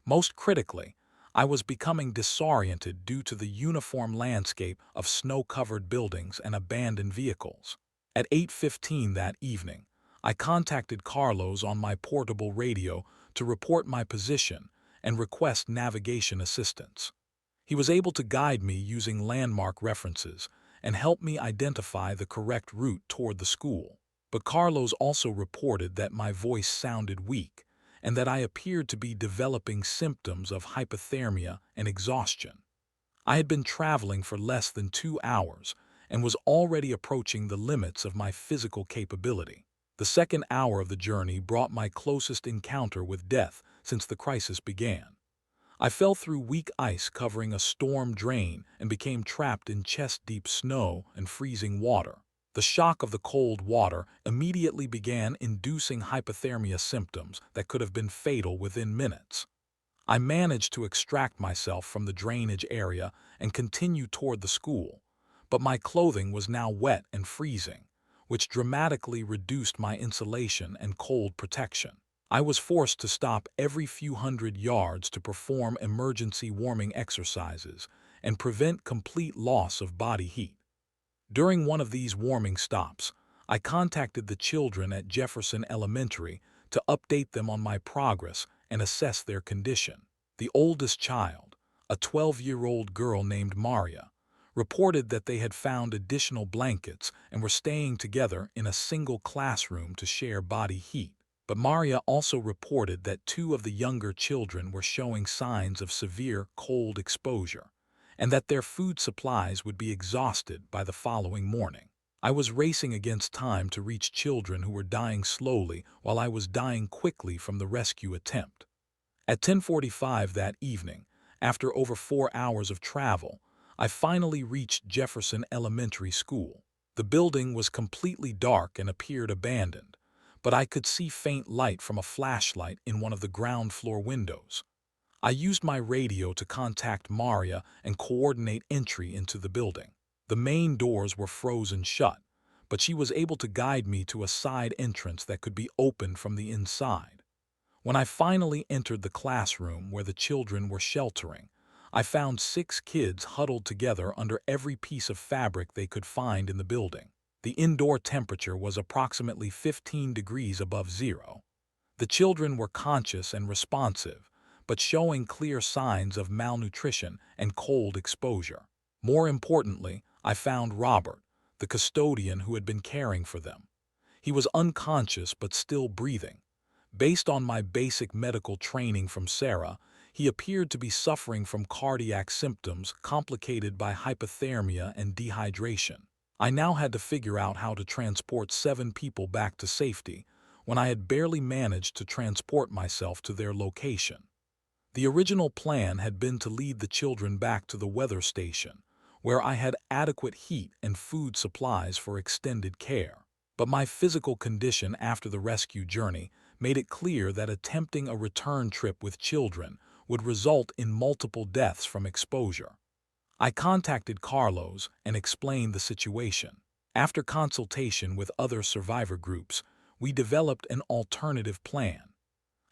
Most critically, I was becoming disoriented due to the uniform landscape of snow-covered buildings and abandoned vehicles. At 8:15 that evening, I contacted Carlos on my portable radio to report my position and request navigation assistance. He was able to guide me using landmark references and help me identify the correct route toward the school. But Carlos also reported that my voice sounded weak and that I appeared to be developing symptoms of hypothermia and exhaustion. I had been traveling for less than 2 hours and was already approaching the limits of my physical capability. The second hour of the journey brought my closest encounter with death since the crisis began. I fell through weak ice covering a storm drain and became trapped in chest-deep snow and freezing water. The shock of the cold water immediately began inducing hypothermia symptoms that could have been fatal within minutes. I managed to extract myself from the drainage area and continue toward the school, but my clothing was now wet and freezing, which dramatically reduced my insulation and cold protection. I was forced to stop every few hundred yards to perform emergency warming exercises and prevent complete loss of body heat. During one of these warming stops, I contacted the children at Jefferson Elementary to update them on my progress and assess their condition. The oldest child, a 12-year-old girl named Maria, reported that they had found additional blankets and were staying together in a single classroom to share body heat. But Maria also reported that two of the younger children were showing signs of severe cold exposure, and that their food supplies would be exhausted by the following morning. I was racing against time to reach children who were dying slowly while I was dying quickly from the rescue attempt. At 10:45 that evening, after over 4 hours of travel, I finally reached Jefferson Elementary School. The building was completely dark and appeared abandoned, but I could see faint light from a flashlight in one of the ground floor windows. I used my radio to contact Maria and coordinate entry into the building. The main doors were frozen shut, but she was able to guide me to a side entrance that could be opened from the inside. When I finally entered the classroom where the children were sheltering, I found 6 kids huddled together under every piece of fabric they could find in the building. The indoor temperature was approximately 15 degrees above zero. The children were conscious and responsive, but showing clear signs of malnutrition and cold exposure. More importantly, I found Robert, the custodian who had been caring for them. He was unconscious but still breathing. Based on my basic medical training from Sarah, he appeared to be suffering from cardiac symptoms complicated by hypothermia and dehydration. I now had to figure out how to transport 7 people back to safety when I had barely managed to transport myself to their location. The original plan had been to lead the children back to the weather station, where I had adequate heat and food supplies for extended care. But my physical condition after the rescue journey made it clear that attempting a return trip with children would result in multiple deaths from exposure. I contacted Carlos and explained the situation. After consultation with other survivor groups, we developed an alternative plan.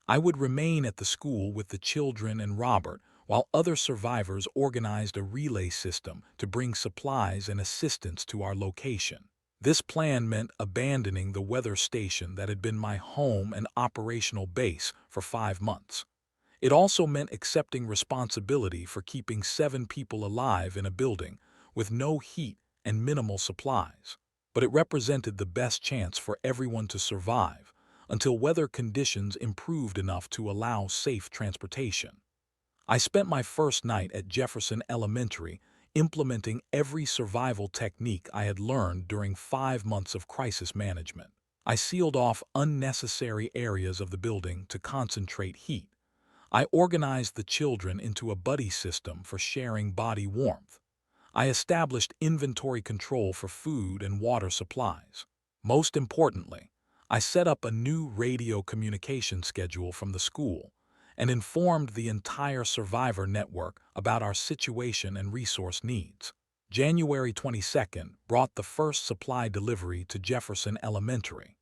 I would remain at the school with the children and Robert while other survivors organized a relay system to bring supplies and assistance to our location. This plan meant abandoning the weather station that had been my home and operational base for 5 months. It also meant accepting responsibility for keeping 7 people alive in a building with no heat and minimal supplies. But it represented the best chance for everyone to survive until weather conditions improved enough to allow safe transportation. I spent my first night at Jefferson Elementary implementing every survival technique I had learned during 5 months of crisis management. I sealed off unnecessary areas of the building to concentrate heat. I organized the children into a buddy system for sharing body warmth. I established inventory control for food and water supplies. Most importantly, I set up a new radio communication schedule from the school and informed the entire survivor network about our situation and resource needs. January 22nd brought the first supply delivery to Jefferson Elementary.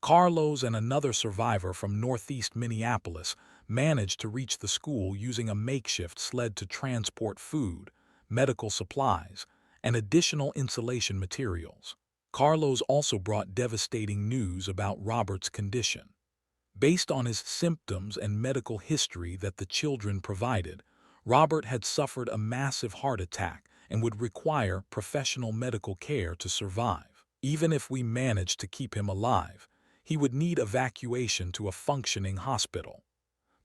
Carlos and another survivor from Northeast Minneapolis managed to reach the school using a makeshift sled to transport food, medical supplies, and additional insulation materials. Carlos also brought devastating news about Robert's condition. Based on his symptoms and medical history that the children provided, Robert had suffered a massive heart attack and would require professional medical care to survive. Even if we managed to keep him alive, he would need evacuation to a functioning hospital.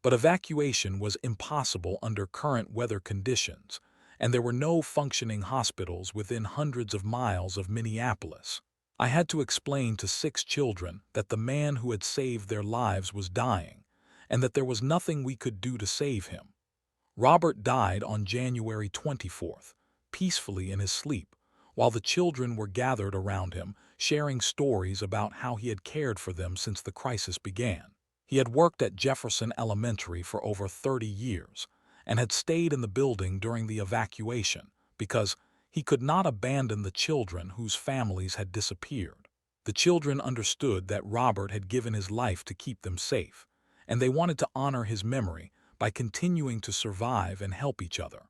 But evacuation was impossible under current weather conditions, and there were no functioning hospitals within hundreds of miles of Minneapolis. I had to explain to 6 children that the man who had saved their lives was dying, and that there was nothing we could do to save him. Robert died on January 24th, peacefully in his sleep, while the children were gathered around him, sharing stories about how he had cared for them since the crisis began. He had worked at Jefferson Elementary for over 30 years and had stayed in the building during the evacuation because he could not abandon the children whose families had disappeared. The children understood that Robert had given his life to keep them safe, and they wanted to honor his memory by continuing to survive and help each other.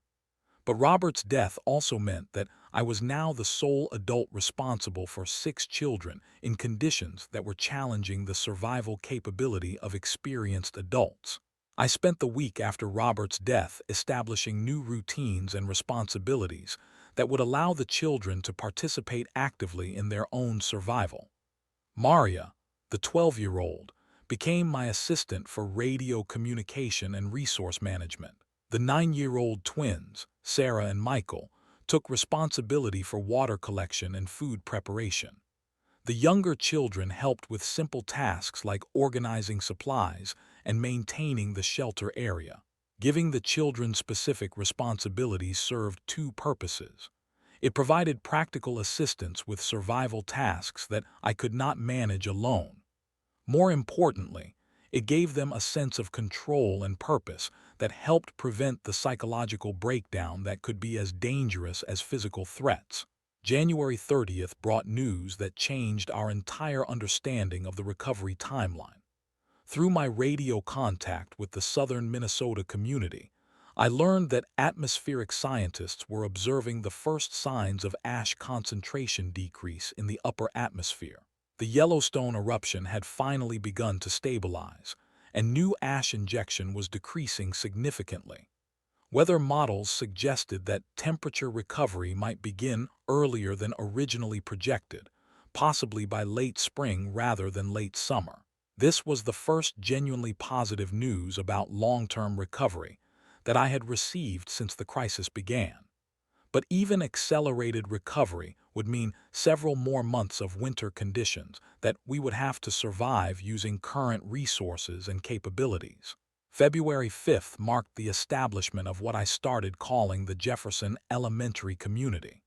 But Robert's death also meant that I was now the sole adult responsible for 6 children in conditions that were challenging the survival capability of experienced adults. I spent the week after Robert's death establishing new routines and responsibilities that would allow the children to participate actively in their own survival. Maria, the 12-year-old, became my assistant for radio communication and resource management. The 9-year-old twins, Sarah and Michael, took responsibility for water collection and food preparation. The younger children helped with simple tasks like organizing supplies and maintaining the shelter area. Giving the children specific responsibilities served 2 purposes. It provided practical assistance with survival tasks that I could not manage alone. More importantly, it gave them a sense of control and purpose that helped prevent the psychological breakdown that could be as dangerous as physical threats. January 30th brought news that changed our entire understanding of the recovery timeline. Through my radio contact with the southern Minnesota community, I learned that atmospheric scientists were observing the first signs of ash concentration decrease in the upper atmosphere. The Yellowstone eruption had finally begun to stabilize, and new ash injection was decreasing significantly. Weather models suggested that temperature recovery might begin earlier than originally projected, possibly by late spring rather than late summer. This was the first genuinely positive news about long-term recovery that I had received since the crisis began. But even accelerated recovery would mean several more months of winter conditions that we would have to survive using current resources and capabilities. February 5th marked the establishment of what I started calling the Jefferson Elementary Community.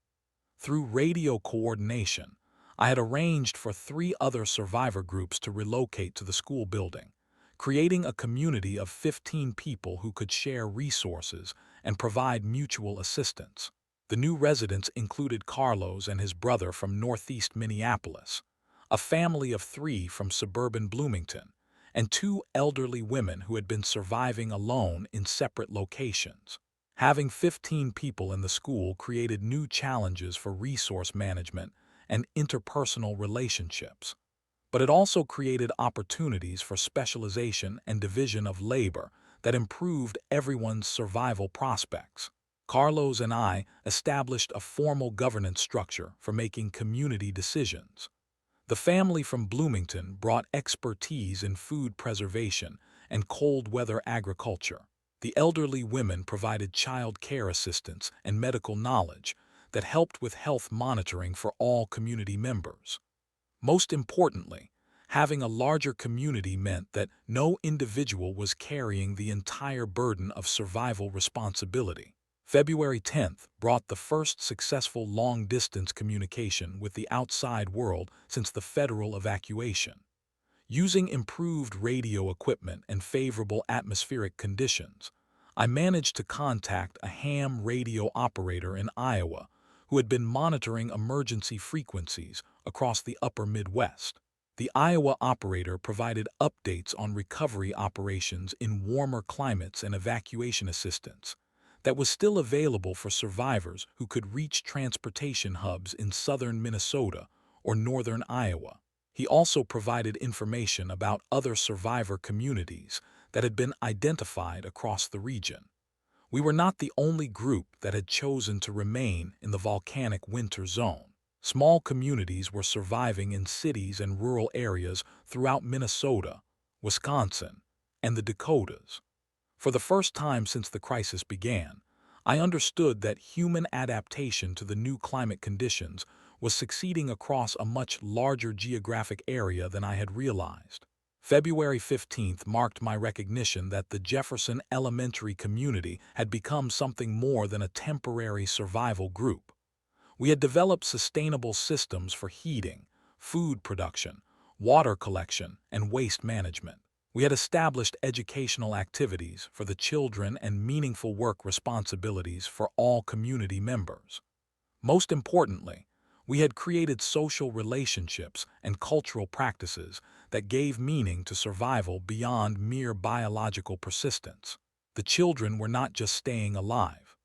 Through radio coordination, I had arranged for 3 other survivor groups to relocate to the school building, creating a community of 15 people who could share resources and provide mutual assistance. The new residents included Carlos and his brother from northeast Minneapolis, a family of 3 from suburban Bloomington, and 2 elderly women who had been surviving alone in separate locations. Having 15 people in the school created new challenges for resource management and interpersonal relationships. But it also created opportunities for specialization and division of labor that improved everyone's survival prospects. Carlos and I established a formal governance structure for making community decisions. The family from Bloomington brought expertise in food preservation and cold weather agriculture. The elderly women provided child care assistance and medical knowledge that helped with health monitoring for all community members. Most importantly, having a larger community meant that no individual was carrying the entire burden of survival responsibility. February 10th brought the first successful long-distance communication with the outside world since the federal evacuation. Using improved radio equipment and favorable atmospheric conditions, I managed to contact a ham radio operator in Iowa who had been monitoring emergency frequencies across the upper Midwest. The The Iowa operator provided updates on recovery operations in warmer climates and evacuation assistance that was still available for survivors who could reach transportation hubs in southern Minnesota or northern Iowa. He also provided information about other survivor communities that had been identified across the region. We were not the only group that had chosen to remain in the volcanic winter zone. Small communities were surviving in cities and rural areas throughout Minnesota, Wisconsin, and the Dakotas. For the first time since the crisis began, I understood that human adaptation to the new climate conditions was succeeding across a much larger geographic area than I had realized. February 15th marked my recognition that the Jefferson Elementary community had become something more than a temporary survival group. We had developed sustainable systems for heating, food production, water collection, and waste management. We had established educational activities for the children and meaningful work responsibilities for all community members. Most importantly, we had created social relationships and cultural practices that gave meaning to survival beyond mere biological persistence. The children were not just staying alive.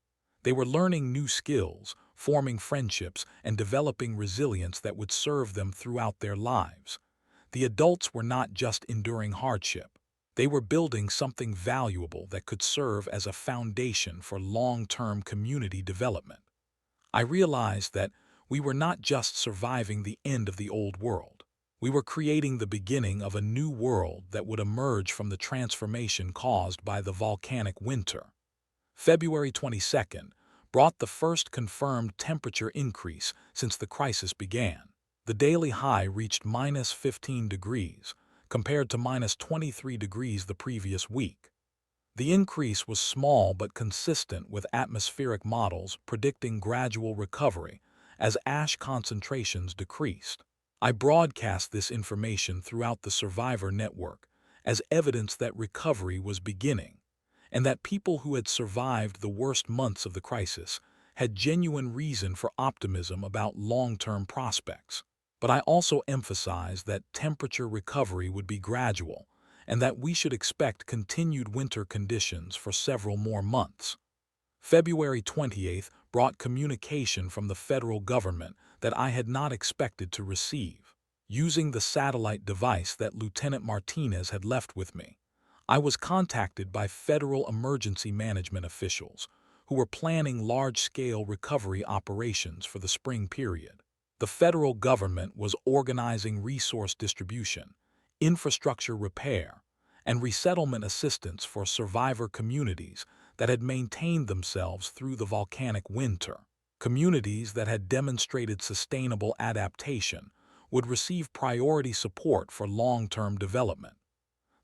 They were learning new skills, forming friendships, and developing resilience that would serve them throughout their lives. The adults were not just enduring hardship. They were building something valuable that could serve as a foundation for long-term community development. I realized that we were not just surviving the end of the old world. We were creating the beginning of a new world that would emerge from the transformation caused by the volcanic winter. February 22nd brought the first confirmed temperature increase since the crisis began. The daily high reached -15 degrees, compared to -23 degrees the previous week. The increase was small but consistent with atmospheric models predicting gradual recovery as ash concentrations decreased. I broadcast this information throughout the survivor network as evidence that recovery was beginning, and that people who had survived the worst months of the crisis had genuine reason for optimism about long-term prospects. But I also emphasized that temperature recovery would be gradual, and that we should expect continued winter conditions for several more months. February 28th brought communication from the federal government that I had not expected to receive. Using the satellite device that Lieutenant Martinez had left with me, I was contacted by federal emergency management officials who were planning large-scale recovery operations for the spring period. The federal government was organizing resource distribution, infrastructure repair, and resettlement assistance for survivor communities that had maintained themselves through the volcanic winter. Communities that had demonstrated sustainable adaptation would receive priority support for long-term development.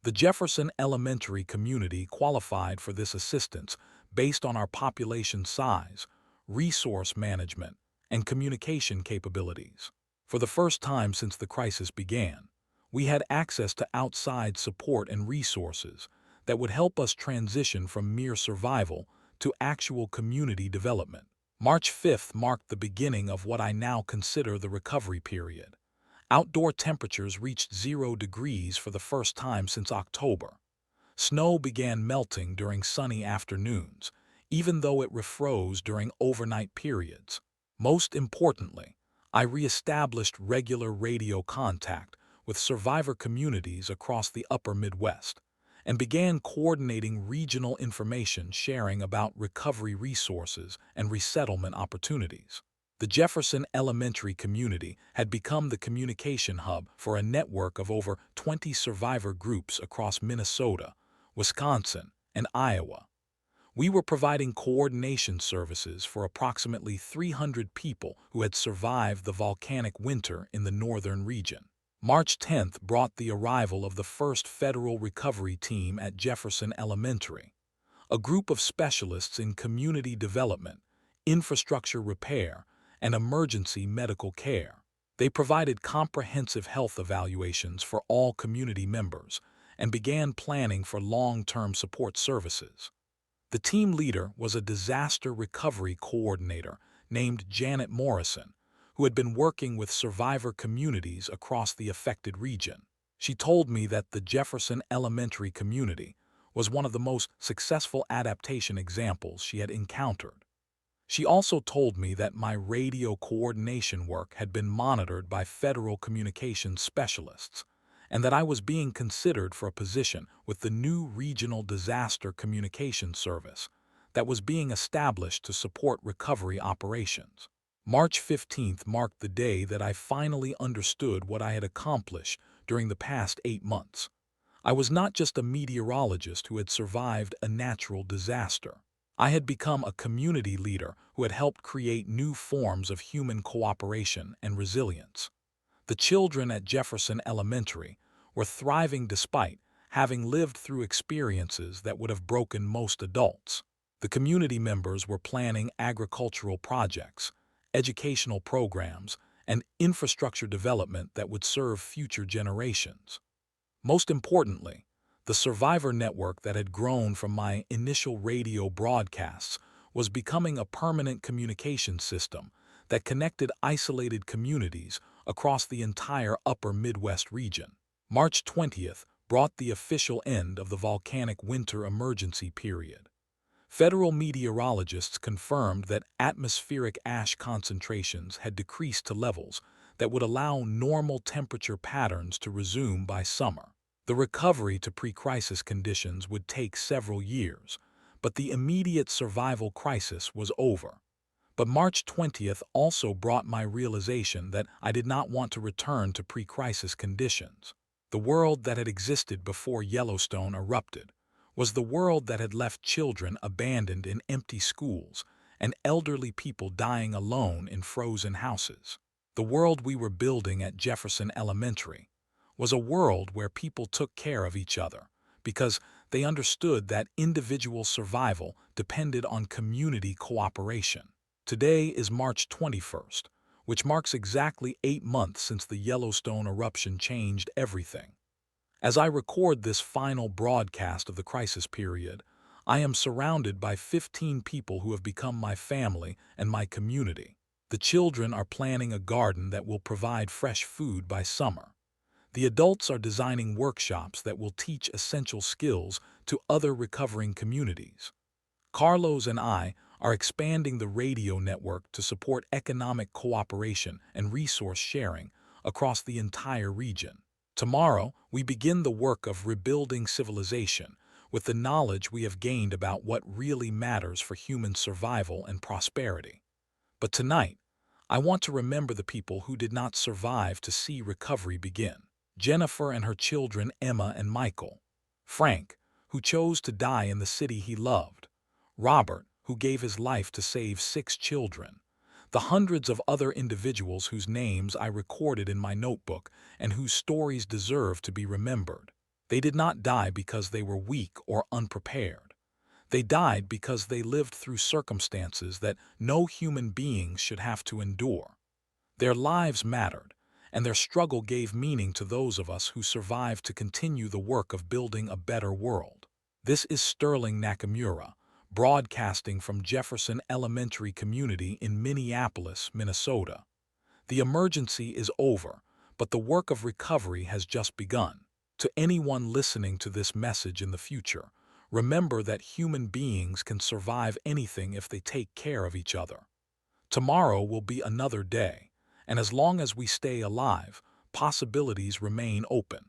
The Jefferson Elementary community qualified for this assistance based on our population size, resource management, and communication capabilities. For the first time since the crisis began, we had access to outside support and resources that would help us transition from mere survival to actual community development. March 5th marked the beginning of what I now consider the recovery period. Outdoor temperatures reached 0 degrees for the first time since October. Snow began melting during sunny afternoons, even though it refroze during overnight periods. Most importantly, I reestablished regular radio contact with survivor communities across the upper Midwest and began coordinating regional information sharing about recovery resources and resettlement opportunities. The Jefferson Elementary community had become the communication hub for a network of over 20 survivor groups across Minnesota, Wisconsin, and Iowa. We were providing coordination services for approximately 300 people who had survived the volcanic winter in the northern region. March 10th brought the arrival of the first federal recovery team at Jefferson Elementary, a group of specialists in community development, infrastructure repair, and emergency medical care. They provided comprehensive health evaluations for all community members and began planning for long-term support services. The team leader was a disaster recovery coordinator named Janet Morrison, who had been working with survivor communities across the affected region. She told me that the Jefferson Elementary community was one of the most successful adaptation examples she had encountered. She also told me that my radio coordination work had been monitored by federal communications specialists, and that I was being considered for a position with the new Regional Disaster Communication Service that was being established to support recovery operations. March 15th marked the day that I finally understood what I had accomplished during the past 8 months. I was not just a meteorologist who had survived a natural disaster. I had become a community leader who had helped create new forms of human cooperation and resilience. The children at Jefferson Elementary were thriving despite having lived through experiences that would have broken most adults. The community members were planning agricultural projects, educational programs, and infrastructure development that would serve future generations. Most importantly, the survivor network that had grown from my initial radio broadcasts was becoming a permanent communication system that connected isolated communities across the entire upper Midwest region. March 20th brought the official end of the volcanic winter emergency period. Federal meteorologists confirmed that atmospheric ash concentrations had decreased to levels that would allow normal temperature patterns to resume by summer. The recovery to pre-crisis conditions would take several years, but the immediate survival crisis was over. But March 20th also brought my realization that I did not want to return to pre-crisis conditions. The world that had existed before Yellowstone erupted was the world that had left children abandoned in empty schools and elderly people dying alone in frozen houses. The world we were building at Jefferson Elementary was a world where people took care of each other because they understood that individual survival depended on community cooperation. Today is March 21st, which marks exactly 8 months since the Yellowstone eruption changed everything. As I record this final broadcast of the crisis period, I am surrounded by 15 people who have become my family and my community. The children are planning a garden that will provide fresh food by summer. The adults are designing workshops that will teach essential skills to other recovering communities. Carlos and I are expanding the radio network to support economic cooperation and resource sharing across the entire region. Tomorrow, we begin the work of rebuilding civilization with the knowledge we have gained about what really matters for human survival and prosperity. But tonight, I want to remember the people who did not survive to see recovery begin. Jennifer and her children Emma and Michael. Frank, who chose to die in the city he loved. Robert, who gave his life to save 6 children. The hundreds of other individuals whose names I recorded in my notebook and whose stories deserve to be remembered. They did not die because they were weak or unprepared. They died because they lived through circumstances that no human beings should have to endure. Their lives mattered, and their struggle gave meaning to those of us who survived to continue the work of building a better world. This is Sterling Nakamura, broadcasting from Jefferson Elementary Community in Minneapolis, Minnesota. The emergency is over, but the work of recovery has just begun. To anyone listening to this message in the future, remember that human beings can survive anything if they take care of each other. Tomorrow will be another day, and as long as we stay alive, possibilities remain open.